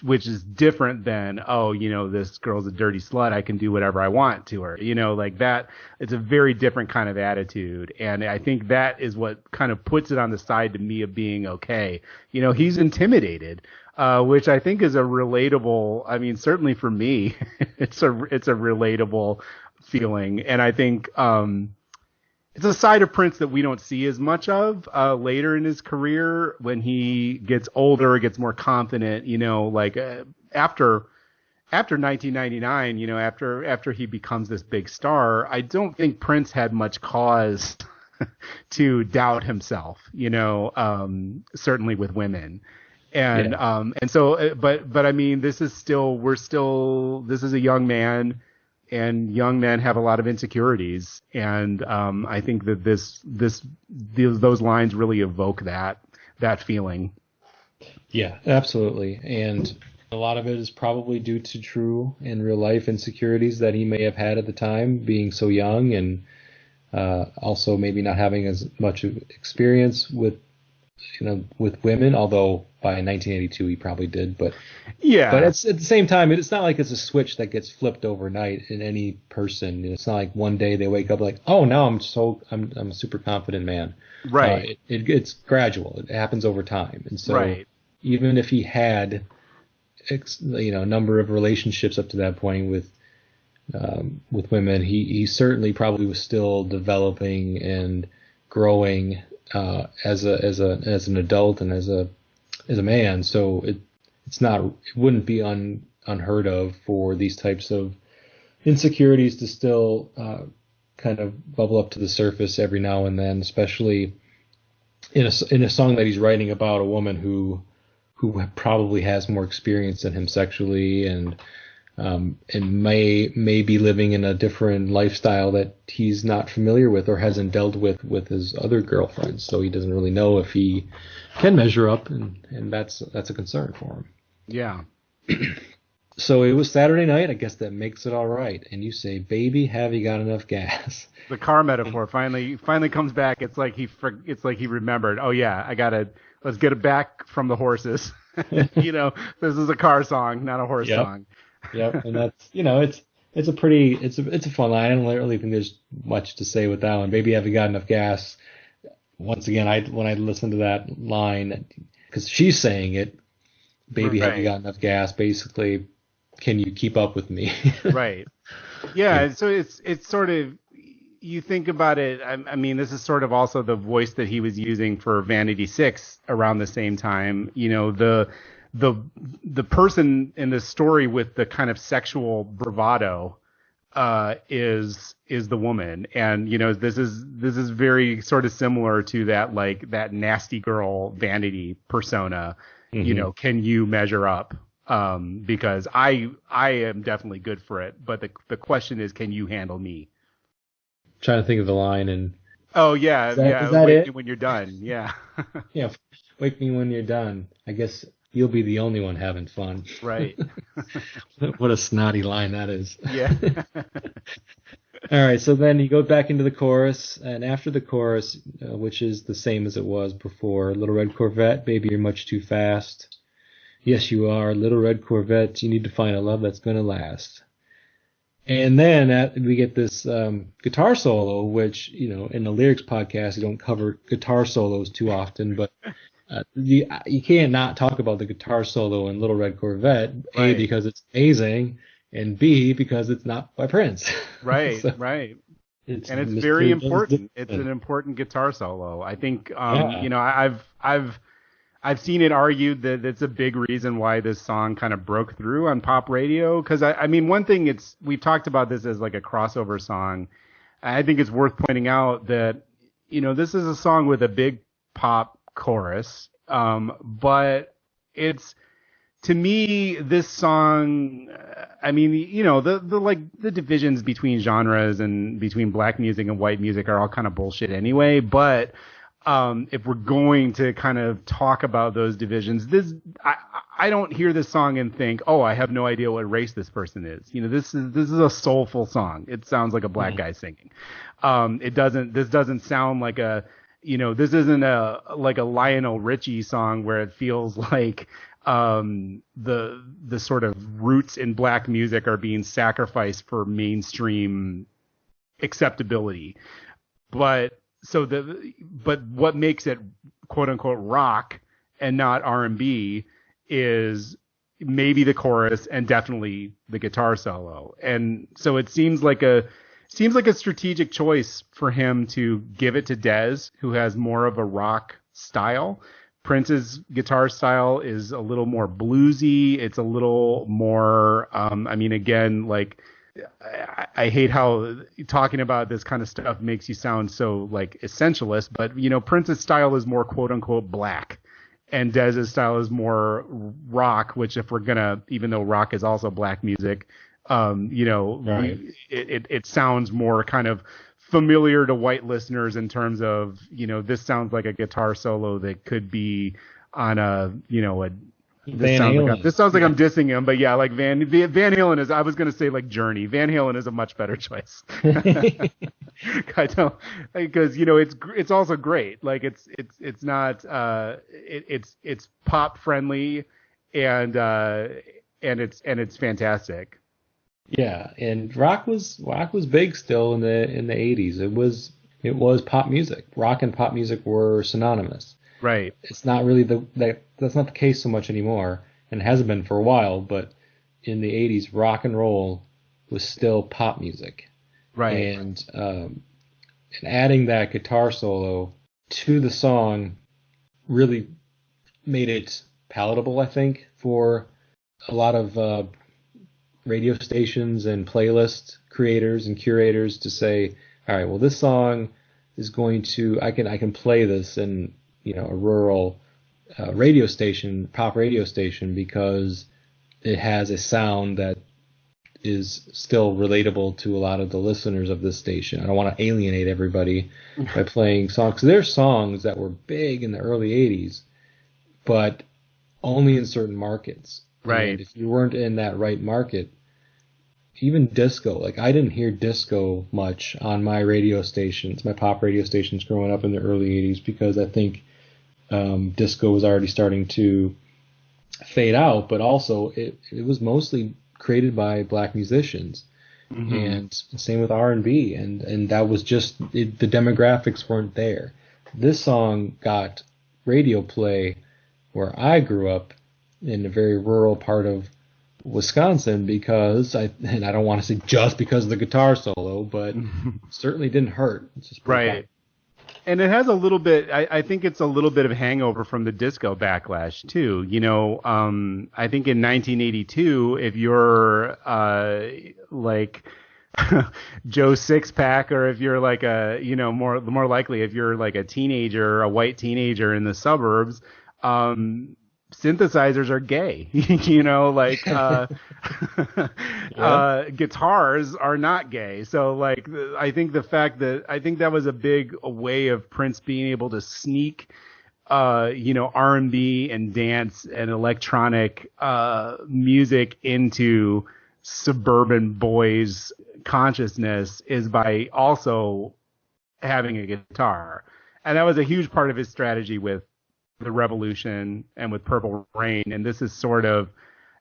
different than, oh, this girl's a dirty slut, I can do whatever I want to her, like that. It's a very different kind of attitude, and I think that is what kind of puts it on the side to me of being okay. He's intimidated, which I think is a relatable. I mean, certainly for me, it's a relatable feeling, and I think it's a side of Prince that we don't see as much of later in his career when he gets older, gets more confident, like after 1999, after he becomes this big star. I don't think Prince had much cause to doubt himself, certainly with women. And so but I mean, this is a young man. And young men have a lot of insecurities, and I think that those lines really evoke that feeling. Yeah, absolutely. And a lot of it is probably due to true and real life insecurities that he may have had at the time, being so young, and also maybe not having as much experience with women, although by 1982 he probably did. But it's at the same time, it's not like it's a switch that gets flipped overnight in any person. It's not like one day they wake up like, oh, now I'm a super confident man. Right. It's gradual. It happens over time. And so even if he had a number of relationships up to that point with women, he certainly probably was still developing and growing as an adult and as a man. So it wouldn't be unheard of for these types of insecurities to still kind of bubble up to the surface every now and then, especially in a song that he's writing about a woman who probably has more experience than him sexually, and may be living in a different lifestyle that he's not familiar with or hasn't dealt with his other girlfriends. So he doesn't really know if he can measure up, and that's a concern for him. Yeah. So it was Saturday night. I guess that makes it all right. And you say, "Baby, have you got enough gas?" The car metaphor finally comes back. It's like he remembered. Oh yeah, let's get it back from the horses. This is a car song, not a horse song. Yep, and that's it's a fun line. I don't really think there's much to say with that one. Baby, have you got enough gas? Once again, when I listen to that line, because she's saying it, baby, have you got enough gas? Basically, can you keep up with me? Right. Yeah. So it's sort of, you think about it. I mean, this is sort of also the voice that he was using for Vanity 6 around the same time. The person in this story with the kind of sexual bravado is the woman, and this is very sort of similar to that nasty girl Vanity persona. Mm-hmm. Can you measure up? Because I am definitely good for it, but the question is, can you handle me? I'm trying to think of the line, and is that wake me when you're done. Yeah. Yeah, wake me when you're done. I guess you'll be the only one having fun. Right. What a snotty line that is. Yeah. All right, so then you go back into the chorus, and after the chorus, which is the same as it was before, Little Red Corvette, baby, you're much too fast. Yes, you are, Little Red Corvette, you need to find a love that's going to last. And then we get this guitar solo, which, in the lyrics podcast, you don't cover guitar solos too often, but you can't not talk about the guitar solo in Little Red Corvette, A, because it's amazing, and B, because it's not by Prince. Right, right. It's very important. It's an important guitar solo. I think, I've seen it argued that it's a big reason why this song kind of broke through on pop radio. Because I mean, one thing we've talked about this as like a crossover song. I think it's worth pointing out that, this is a song with a big pop chorus. But it's, to me, this song, I mean, the divisions between genres and between black music and white music are all kind of bullshit anyway. But if we're going to kind of talk about those divisions, I don't hear this song and think, oh, I have no idea what race this person is. This is a soulful song. It sounds like a black guy singing. This doesn't sound like this isn't like a Lionel Richie song where it feels like the sort of roots in black music are being sacrificed for mainstream acceptability. But what makes it quote unquote rock and not R&B is maybe the chorus and definitely the guitar solo. And so it seems like a strategic choice for him to give it to Dez, who has more of a rock style. Prince's guitar style is a little more bluesy. It's a little more, again, like, I hate how talking about this kind of stuff makes you sound so like essentialist, but Prince's style is more quote unquote black, and Dez's style is more rock, which if we're gonna, even though rock is also black music, right. It sounds more kind of familiar to white listeners in terms of, this sounds like a guitar solo that could be on this sounds like I'm dissing him, but yeah, like Van Halen is, I was going to say like Journey. Van Halen is a much better choice. I don't, because, it's also great. Like it's not, it's pop friendly and it's fantastic. Yeah, and rock was big still in the 80s. It was pop music. Rock and pop music were synonymous. Right. It's not really that's not the case so much anymore, and it hasn't been for a while, but in the 80s rock and roll was still pop music. Right. And adding that guitar solo to the song really made it palatable, I think, for a lot of radio stations and playlist creators and curators to say, all right, well, this song is going to, I can play this in, a rural radio station, pop radio station, because it has a sound that is still relatable to a lot of the listeners of this station. I don't want to alienate everybody by playing songs. So there's songs that were big in the early 80s, but only in certain markets. Right. And if you weren't in that right market, even disco, like I didn't hear disco much on my radio stations, my pop radio stations growing up in the early 80s, because I think disco was already starting to fade out, but also it was mostly created by black musicians. Mm-hmm. And same with R&B, and that was just the demographics weren't there. This song got radio play where I grew up in a very rural part of Wisconsin, because I don't want to say just because of the guitar solo, but certainly didn't hurt. It's just right. And it has a little bit, I think it's a little bit of hangover from the disco backlash too. I think in 1982, if you're like Joe Sixpack, or if you're like more likely if you're like a white teenager in the suburbs, synthesizers are gay, guitars are not gay. So like, I think that was a big way of Prince being able to sneak, R&B and dance and electronic, music into suburban boys' consciousness, is by also having a guitar. And that was a huge part of his strategy with the Revolution and with Purple Rain. And this is sort of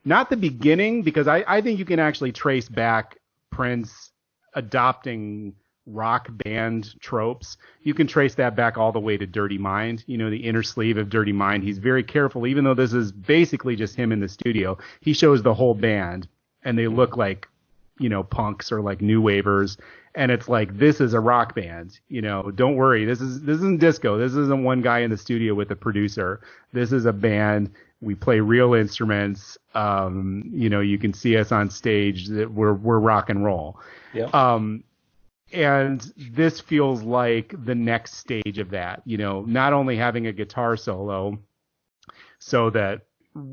not the beginning, because I think you can actually trace back Prince adopting rock band tropes. You can trace that back all the way to Dirty Mind, the inner sleeve of Dirty Mind. He's very careful, even though this is basically just him in the studio. He shows the whole band and they look like, punks or like new wavers. And it's like, this is a rock band, don't worry. This isn't disco. This isn't one guy in the studio with a producer. This is a band. We play real instruments. You can see us on stage, that we're rock and roll. Yep. And this feels like the next stage of that, not only having a guitar solo so that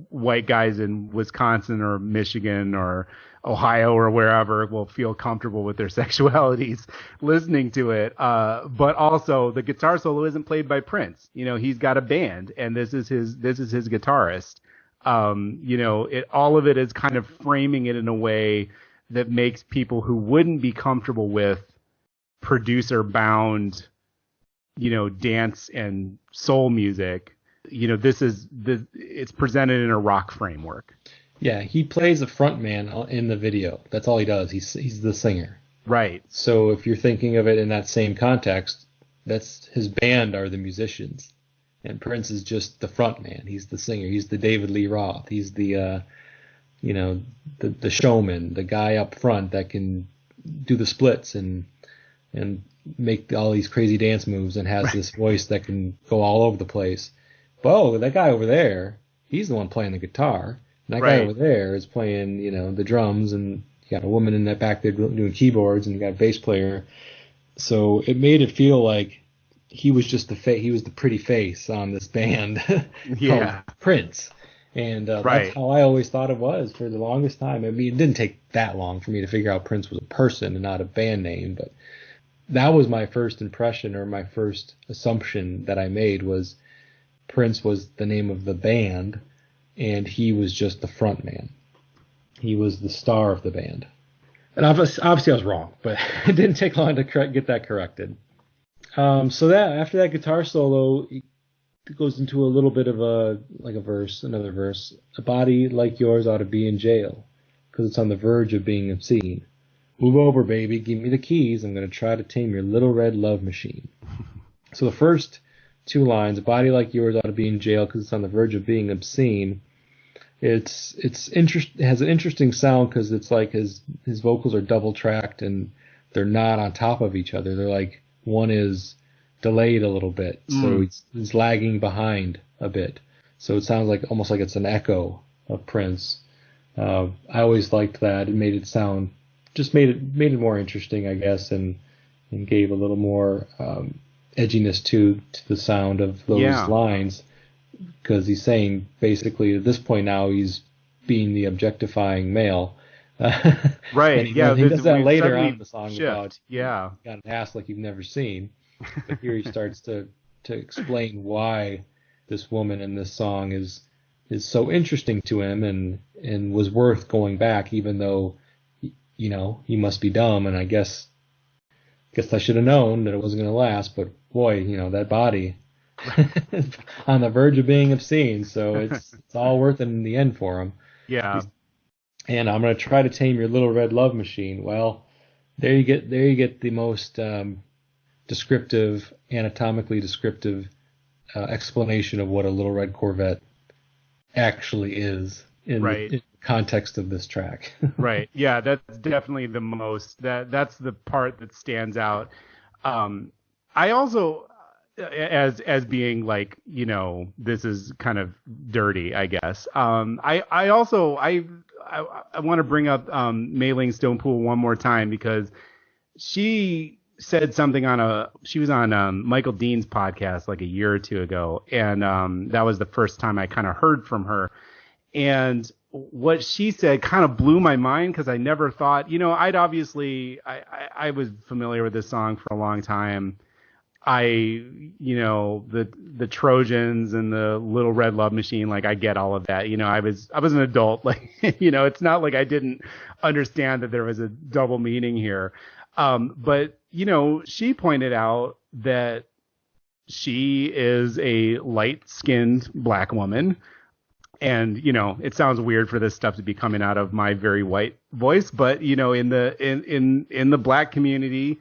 white guys in Wisconsin or Michigan or Ohio or wherever will feel comfortable with their sexualities listening to it. But also the guitar solo isn't played by Prince. He's got a band, and this is his guitarist. All of it is kind of framing it in a way that makes people who wouldn't be comfortable with producer bound, dance and soul music it's presented in a rock framework. Yeah, he plays a front man in the video. That's all he does. He's the singer. Right. So if you're thinking of it in that same context, that's his band are the musicians, and Prince is just the front man. He's the singer. He's the David Lee Roth. He's the the showman, the guy up front that can do the splits and make all these crazy dance moves and has this voice that can go all over the place. But that guy over there, he's the one playing the guitar. And that guy over there is playing, the drums, and you got a woman in that back there doing keyboards, and you got a bass player. So it made it feel like he was just he was the pretty face on this band called Prince. And that's how I always thought it was for the longest time. I mean, it didn't take that long for me to figure out Prince was a person and not a band name, but that was my first impression, or my first assumption that I made, was Prince was the name of the band, and he was just the front man. He was the star of the band. And obviously I was wrong, but it didn't take long to get that corrected. So that after that guitar solo, it goes into a little bit of another verse. A body like yours ought to be in jail, because it's on the verge of being obscene. Move over, baby, give me the keys. I'm going to try to tame your little red love machine. So the first two lines, a body like yours ought to be in jail because it's on the verge of being obscene. It has an interesting sound because it's like his vocals are double tracked and they're not on top of each other. They're like, one is delayed a little bit, so he's lagging behind a bit. So it sounds like almost like it's an echo of Prince. I always liked that. It made it sound, just made it more interesting, I guess, and gave a little more edginess to the sound of those lines, because he's saying basically at this point now he's being the objectifying male. Right. He does that later on in the song shift. About got an ass like you've never seen. But here he starts to explain why this woman in this song is so interesting to him and was worth going back, even though he must be dumb, and I guess I should have known that it wasn't going to last. But boy, that body on the verge of being obscene, so it's all worth it in the end for him. Yeah. And I'm going to try to tame your little red love machine. Well, there you get the most anatomically descriptive explanation of what a little red Corvette actually is in the context of this track. Right. Yeah, that's definitely the most, that's the part that stands out. I also, as being like, this is kind of dirty, I guess. I want to bring up Mei Ling Stonepool one more time, because she said something she was on Michael Dean's podcast like a year or two ago, and that was the first time I kind of heard from her. And what she said kind of blew my mind, because I never thought, I was familiar with this song for a long time. The Trojans and the Little Red Love Machine, like I get all of that. I was an adult, like, it's not like I didn't understand that there was a double meaning here. But she pointed out that she is a light-skinned black woman. And, it sounds weird for this stuff to be coming out of my very white voice, but, in the black community,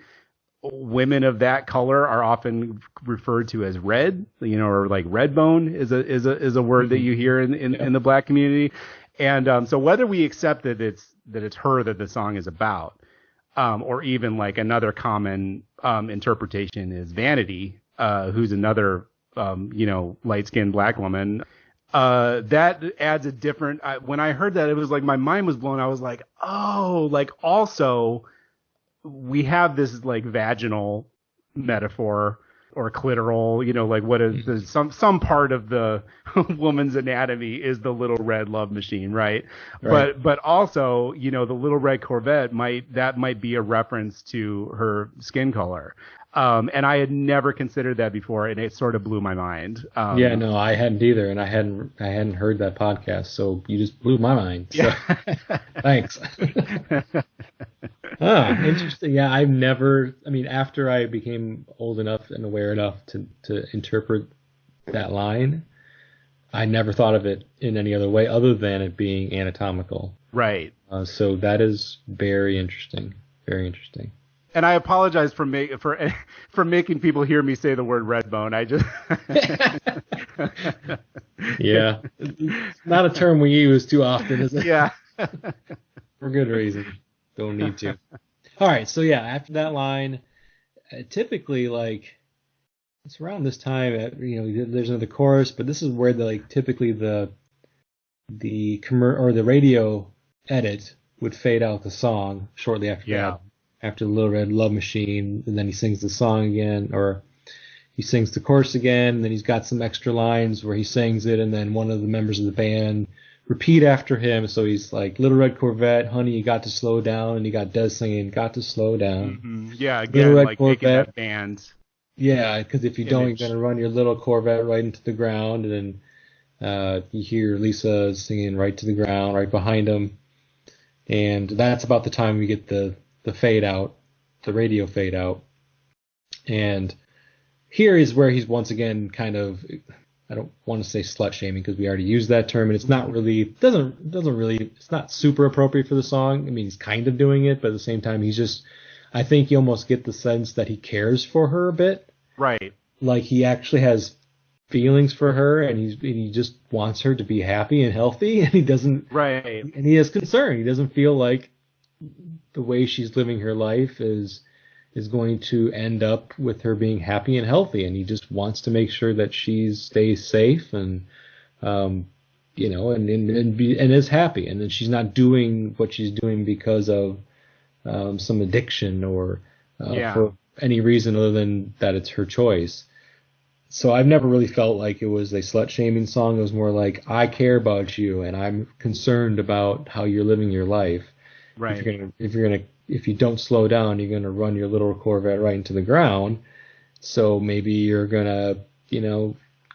women of that color are often referred to as red, or like red bone is a word that you hear in the black community. And so whether we accept that it's her that the song is about, or even like another common interpretation is Vanity, who's another light-skinned black woman. That adds a different, when I heard that, it was like my mind was blown. I was like, oh, like also we have this like vaginal metaphor or clitoral, like what is some part of the woman's anatomy is the little red love machine, right? But also, the little red Corvette might be a reference to her skin color. And I had never considered that before, and it sort of blew my mind. No, I hadn't either, and I hadn't heard that podcast, so you just blew my mind. So, thanks. Interesting. Yeah, after I became old enough and aware enough to interpret that line, I never thought of it in any other way other than it being anatomical. Right. So that is very interesting. Very interesting. And I apologize for making people hear me say the word red bone. I just Yeah, it's not a term we use too often, is it? Yeah. For good reason. Don't need to. All right, so yeah, after that line, typically like it's around this time, there's another chorus, but this is where typically the radio edit would fade out the song shortly after that. After the Little Red Love Machine, and then he sings the song again, or he sings the chorus again, and then he's got some extra lines where he sings it, and then one of the members of the band repeat after him. So he's like, Little Red Corvette, honey, you got to slow down, and you got Des singing, got to slow down. Mm-hmm. Yeah, again, Little Red like Corvette, taking that band. Yeah, because if you don't, you're going to run your little Corvette right into the ground, and then you hear Lisa singing right to the ground, right behind him. And that's about the time we get the fade out, the radio fade out. And here is where he's once again kind of, I don't want to say slut shaming because we already used that term, and it's not really, doesn't really, it's not super appropriate for the song. I mean, he's kind of doing it, but at the same time, he's just, I think you almost get the sense that he cares for her a bit. Right. Like he actually has feelings for her, and he just wants her to be happy and healthy, and he doesn't, right. And he has concern. He doesn't feel like the way she's living her life is going to end up with her being happy and healthy, and he just wants to make sure that she stays safe and and is happy, and that she's not doing what she's doing because of some addiction or for any reason other than that it's her choice. So I've never really felt like it was a slut shaming song. It was more like, I care about you and I'm concerned about how you're living your life. Right. If you don't slow down, you're gonna run your little Corvette right into the ground. So maybe you're gonna,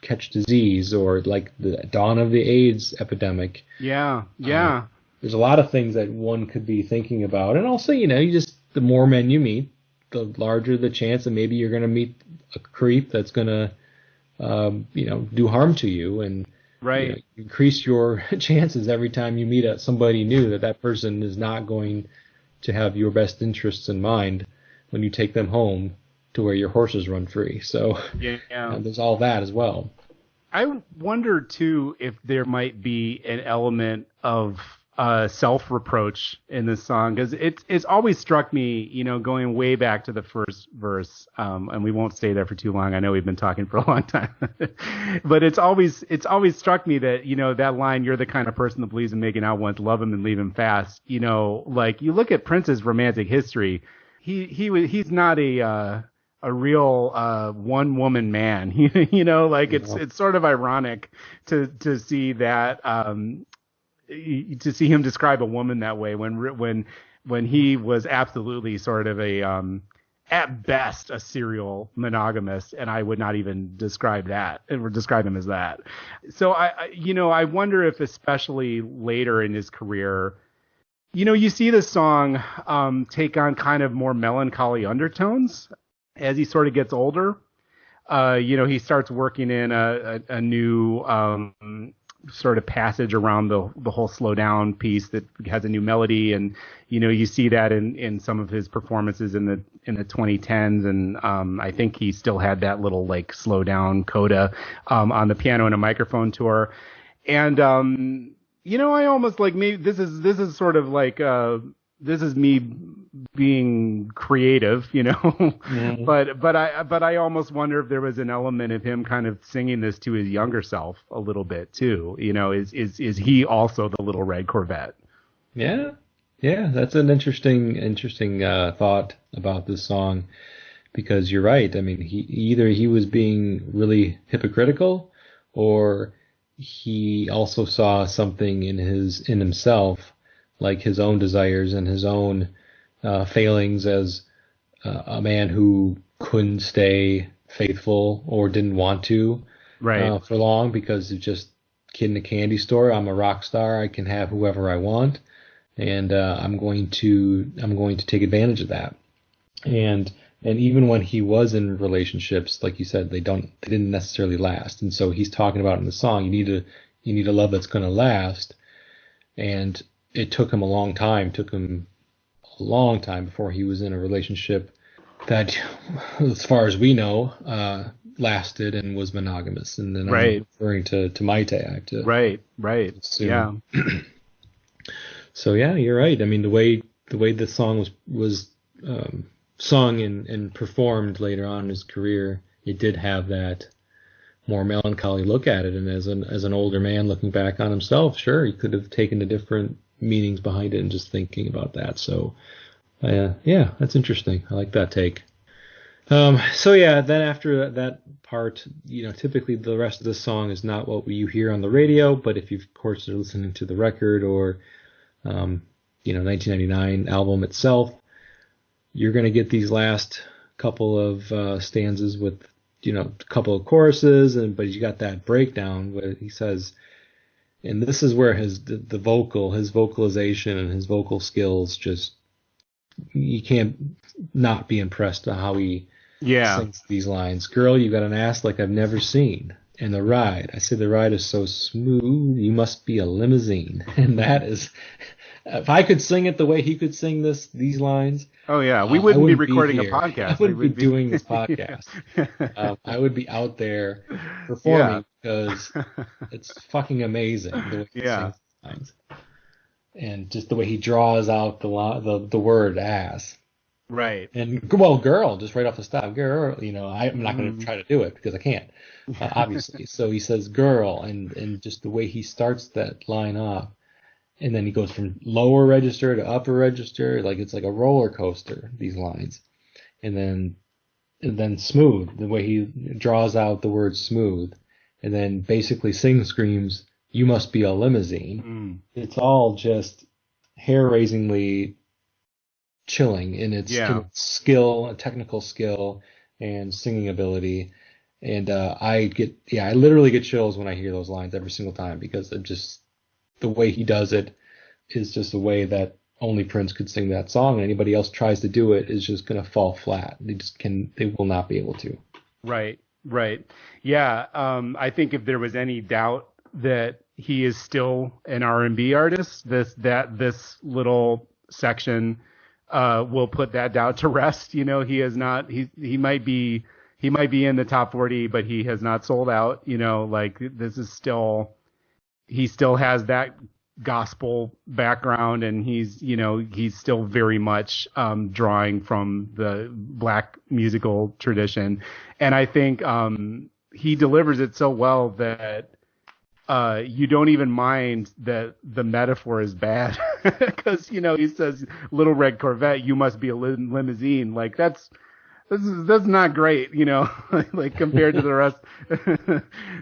catch disease, or like the dawn of the AIDS epidemic. Yeah. There's a lot of things that one could be thinking about, and also, the more men you meet, the larger the chance that maybe you're gonna meet a creep that's gonna, do harm to you, and right. Increase your chances every time you meet somebody new that person is not going to have your best interests in mind when you take them home to where your horses run free. So there's all that as well. I wonder too if there might be an element of self-reproach in this song, because it's always struck me, going way back to the first verse, and we won't stay there for too long. I know we've been talking for a long time, but it's always struck me that, that line, you're the kind of person that believes in making out once, love him and leave him fast. Like you look at Prince's romantic history, he's not a real one woman man, it's sort of ironic to see that, to see him describe a woman that way when he was absolutely sort of at best a serial monogamist, and I would not even describe him as that. So I wonder if, especially later in his career, you see the song take on kind of more melancholy undertones as he sort of gets older. He starts working in a new sort of passage around the whole slow down piece that has a new melody, and you see that in some of his performances in the 2010s, and I think he still had that little like slow down coda on the piano and a microphone tour, and I almost like, maybe this is sort of like this is me being creative, mm-hmm. but I almost wonder if there was an element of him kind of singing this to his younger self a little bit too. Is he also the Little Red Corvette? Yeah, that's an interesting thought about this song, because you're right. I mean, he was being really hypocritical, or he also saw something in himself, like his own desires and his own failings as a man who couldn't stay faithful or didn't want to for long, because of just kid in a candy store. I'm a rock star. I can have whoever I want, and I'm going to take advantage of that. And And even when he was in relationships, like you said, they didn't necessarily last. And so he's talking about in the song, you need a love that's going to last. And it took him a long time. Took him a long time before he was in a relationship that, as far as we know, lasted and was monogamous. And then I'm referring to Maite. I have to right. assume. Yeah. So yeah, you're right. I mean, the way the song was sung and performed later on in his career, it did have that more melancholy look at it. And as an older man looking back on himself, sure, he could have taken the different meanings behind it and just thinking about that. So yeah, that's interesting. I like that take. So yeah, then after that part, typically the rest of the song is not what you hear on the radio, but if you, of course, are listening to the record or 1999 album itself, you're going to get these last couple of stanzas with, a couple of choruses, but you got that breakdown where he says, and this is where his vocalization and his vocal skills, just, you can't not be impressed at how he sings these lines. Girl, you got an ass like I've never seen. And the ride, I say the ride is so smooth, you must be a limousine. And that is, if I could sing it the way he could sing these lines. Oh yeah, we wouldn't be recording a podcast. I wouldn't be doing this podcast. I would be out there performing because it's fucking amazing the way he sings these lines. And just the way he draws out the word ass. Right. And, well, girl, just right off the stop, girl, I'm not going to try to do it because I can't, obviously. So he says girl, and just the way he starts that line off, and then he goes from lower register to upper register, like it's like a roller coaster, these lines. And then smooth, the way he draws out the word smooth, and then basically screams, you must be a limousine. It's all just hair-raisingly chilling in its skill, technical skill, and singing ability. And I literally get chills when I hear those lines every single time, because it just, the way he does it is just a way that only Prince could sing that song, and anybody else tries to do it is just going to fall flat. They will not be able to. Right. Yeah. I think if there was any doubt that he is still an R&B artist, this little section will put that doubt to rest. He is not. He might be in the top 40, but he has not sold out. Like, this is still, he still has that gospel background, and he's still very much drawing from the black musical tradition, and I think he delivers it so well that you don't even mind that the metaphor is bad, because he says, "Little red Corvette, you must be a limousine." Like, that's not great, like compared to the rest.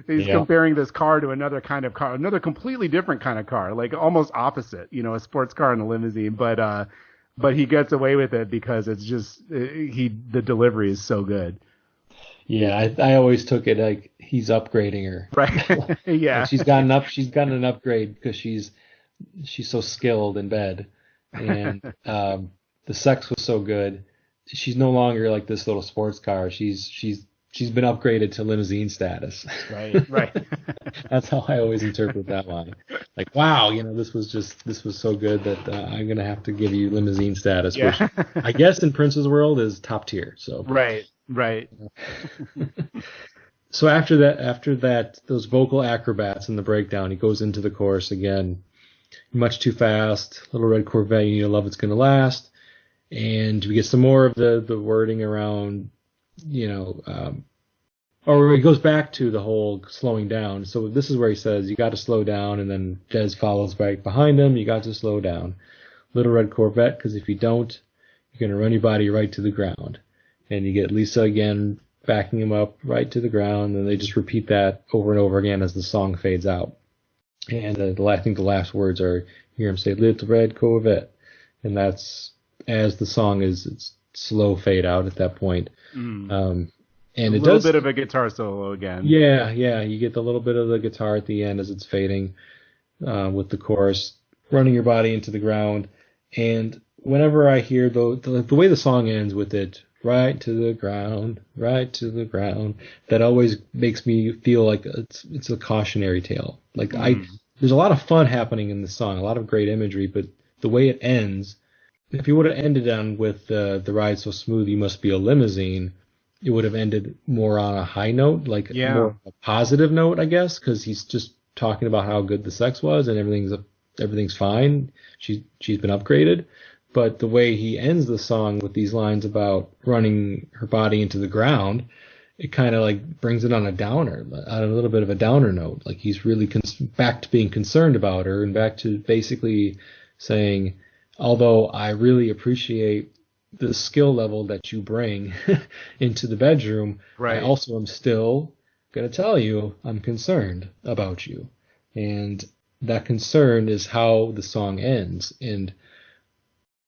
He's comparing this car to another kind of car, another completely different kind of car, like almost opposite, a sports car and a limousine. But he gets away with it because it's just the delivery is so good. Yeah, I always took it like he's upgrading her. Right. Yeah. She's gotten an upgrade because she's so skilled in bed, and the sex was so good. She's no longer like this little sports car. She's been upgraded to limousine status. Right. That's how I always interpret that line. Like, wow, this was so good that I'm gonna have to give you limousine status, which I guess in Prince's world is top tier. So right. So after that, those vocal acrobats in the breakdown, he goes into the chorus again. Much too fast, little red Corvette, you need a love that's gonna last. And we get some more of the wording around, or it goes back to the whole slowing down. So this is where he says, you got to slow down, and then Des follows right behind him, you got to slow down. Little red Corvette, because if you don't, you're going to run your body right to the ground. And you get Lisa again backing him up right to the ground, and they just repeat that over and over again as the song fades out. And I think the last words are, you hear him say, little red Corvette. And that's, as the song it's slow fade out at that point. And a little bit of a guitar solo again. Yeah, you get the little bit of the guitar at the end as it's fading, with the chorus, running your body into the ground. And whenever I hear the way the song ends with it right to the ground, right to the ground. That always makes me feel like it's a cautionary tale. Like there's a lot of fun happening in the song, a lot of great imagery, but the way it ends, if you would have ended on with the ride so smooth, you must be a limousine, it would have ended more on a high note, like Yeah. more a positive note, I guess, because he's just talking about how good the sex was and everything's fine. She's been upgraded. But the way he ends the song with these lines about running her body into the ground, it kind of like brings it on a downer, on a little bit of a downer note. Like he's really back to being concerned about her and back to basically saying, although I really appreciate the skill level that you bring into the bedroom, I Right. also am still going to tell you I'm concerned about you. And that concern is how the song ends. And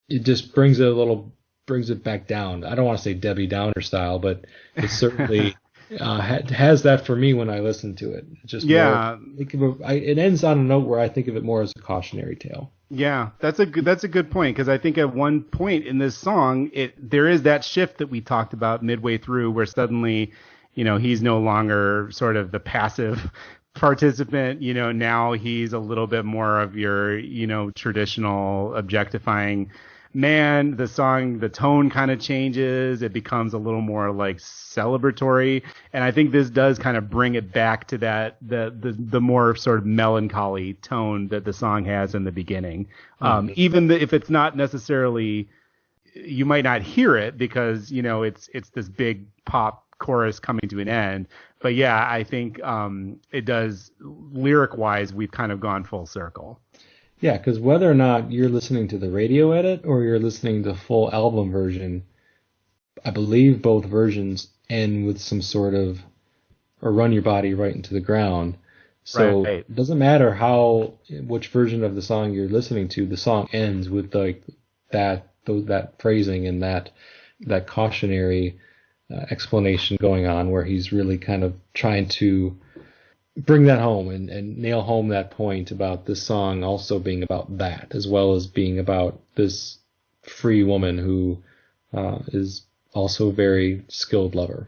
it just brings it back down. I don't want to say Debbie Downer style, but it certainly has that for me when I listen to it. Just more, Yeah. it ends on a note where I think of it more as a cautionary tale. Yeah, that's a good point, because I think at one point in this song, there is that shift that we talked about midway through, where suddenly, he's no longer sort of the passive participant. Now he's a little bit more of your, traditional objectifying man. The tone kind of changes. It becomes a little more like celebratory, and I think this does kind of bring it back to the more sort of melancholy tone that the song has in the beginning. If it's not necessarily, you might not hear it because it's this big pop chorus coming to an end. But yeah, I think it does, lyric wise, we've kind of gone full circle. Yeah, because whether or not you're listening to the radio edit or you're listening to the full album version, I believe both versions end with some sort of, or run your body right into the ground. So Right. it doesn't matter which version of the song you're listening to, the song ends with like that phrasing and that cautionary explanation going on, where he's really kind of trying to bring that home and nail home that point about this song also being about that, as well as being about this free woman who is also a very skilled lover.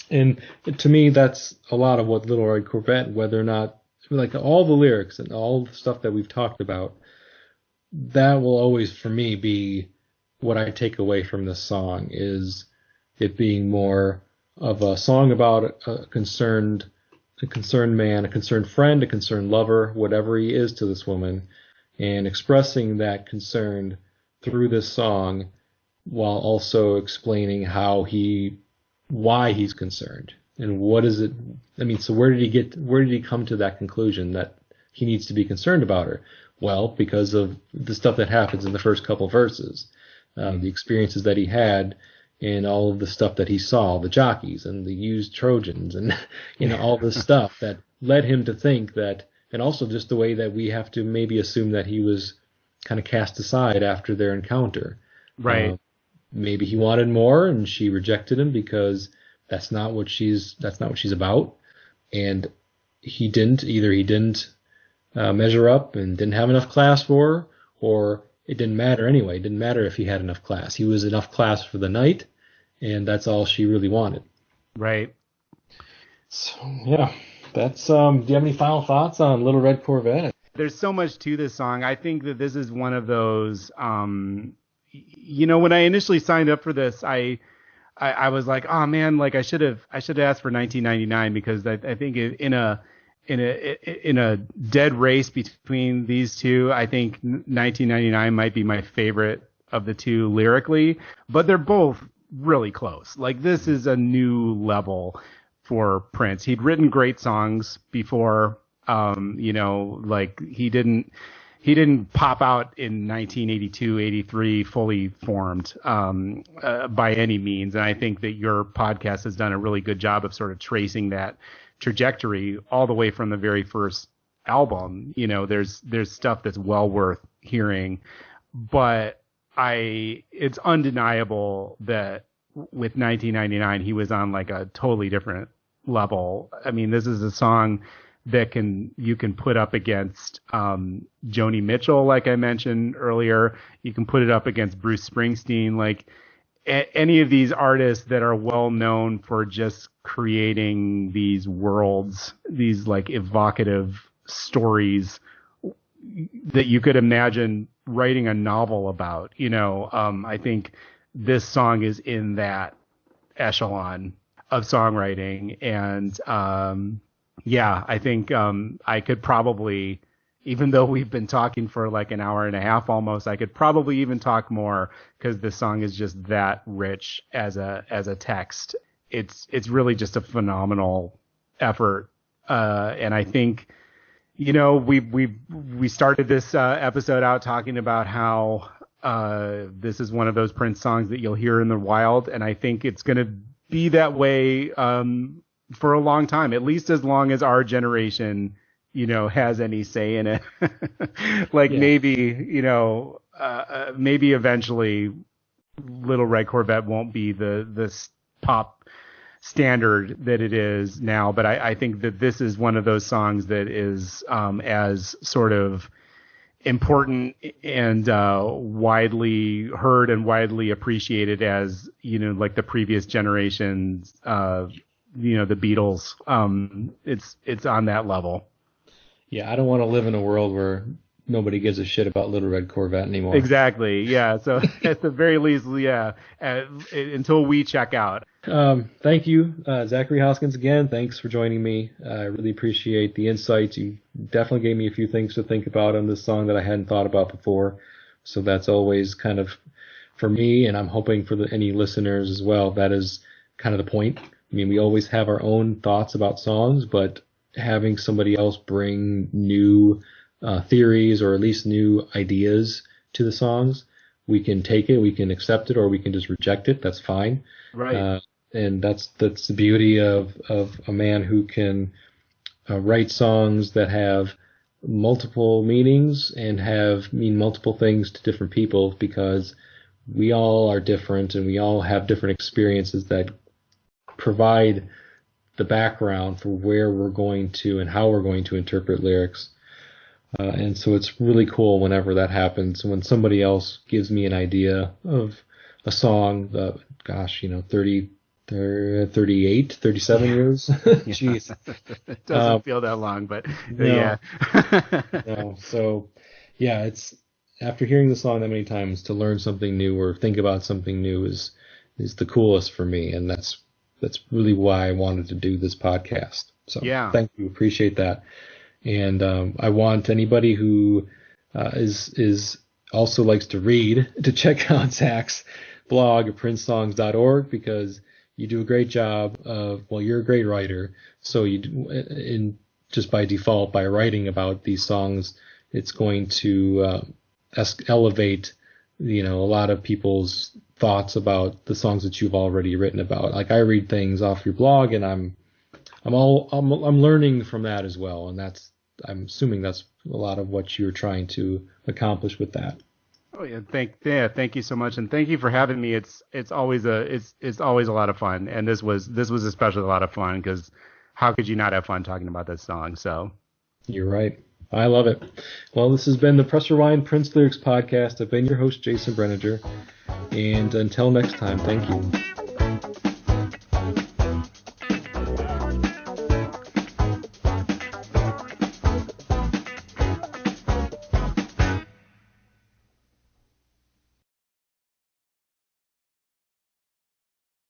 And to me, that's a lot of what Little Red Corvette, whether or not, like all the lyrics and all the stuff that we've talked about, that will always, for me, be what I take away from this song, is it being more of a song about a concerned man, a concerned friend, a concerned lover, whatever he is to this woman, and expressing that concern through this song while also explaining why he's concerned and what is it. I mean, so where did he come to that conclusion that he needs to be concerned about her? Well, because of the stuff that happens in the first couple verses, the experiences that he had, and all of the stuff that he saw, the jockeys and the used Trojans and, all this stuff that led him to think that, and also just the way that we have to maybe assume that he was kind of cast aside after their encounter. Right. Maybe he wanted more and she rejected him because that's not what she's about. And he didn't measure up and didn't have enough class for her, or it didn't matter anyway. It didn't matter if he had enough class. He was enough class for the night, and that's all she really wanted. Right. So, yeah, that's, do you have any final thoughts on Little Red Corvette? There's so much to this song. I think that this is one of those, when I initially signed up for this, I was like, oh man, like I should have asked for 1999, because I think in a dead race between these two, I think 1999 might be my favorite of the two lyrically, but they're both really close. Like, this is a new level for Prince. He'd written great songs before, like he didn't pop out in 1982, 83 fully formed by any means. And I think that your podcast has done a really good job of sort of tracing that trajectory all the way from the very first album. There's stuff that's well worth hearing, but it's undeniable that with 1999 he was on like a totally different level. I mean, this is a song that you can put up against Joni Mitchell, like I mentioned earlier. You can put it up against Bruce Springsteen. Like, any of these artists that are well known for just creating these worlds, these like evocative stories that you could imagine writing a novel about, I think this song is in that echelon of songwriting. And, I think, I could probably, even though we've been talking for like an hour and a half almost, I could probably even talk more because this song is just that rich as a text. It's really just a phenomenal effort. And I think, we started this episode out talking about how this is one of those Prince songs that you'll hear in the wild, and I think it's going to be that way for a long time, at least as long as our generation, has any say in it. Maybe, maybe eventually Little Red Corvette won't be the pop standard that it is now, but I think that this is one of those songs that is as sort of important and widely heard and widely appreciated as like the previous generations, the Beatles. It's on that level. Yeah, I don't want to live in a world where nobody gives a shit about Little Red Corvette anymore. Exactly. Yeah. So at the very least, until we check out. Thank you, Zachary Hoskins, again. Thanks for joining me. I really appreciate the insights. You definitely gave me a few things to think about on this song that I hadn't thought about before. So that's always kind of, for me, and I'm hoping for any listeners as well, that is kind of the point. I mean, we always have our own thoughts about songs, but having somebody else bring new theories or at least new ideas to the songs, we can take it, we can accept it, or we can just reject it. That's fine. Right. And that's the beauty of a man who can write songs that have multiple meanings and mean multiple things to different people, because we all are different and we all have different experiences that provide the background for where we're going to and how we're going to interpret lyrics. And so it's really cool whenever that happens, when somebody else gives me an idea of a song, 38, 37 years. Jeez. It doesn't feel that long, but no. Yeah. No. So, yeah, it's after hearing the song that many times, to learn something new or think about something new is the coolest for me. And that's really why I wanted to do this podcast. So yeah. Thank you. Appreciate that. And I want anybody who is also likes to read to check out Zach's blog at princesongs.org, because you do a great job you're a great writer. So just by default, by writing about these songs, it's going to elevate, a lot of people's thoughts about the songs that you've already written about. Like, I read things off your blog, and I'm learning from that as well. And I'm assuming that's a lot of what you're trying to accomplish with that. Oh yeah, thank you so much, and thank you for having me. It's always a lot of fun, and this was especially a lot of fun, because how could you not have fun talking about this song? So you're right. I love it. Well, this has been the Press Rewind Prince Lyrics podcast. I've been your host, Jason Brenninger, and until next time, thank you.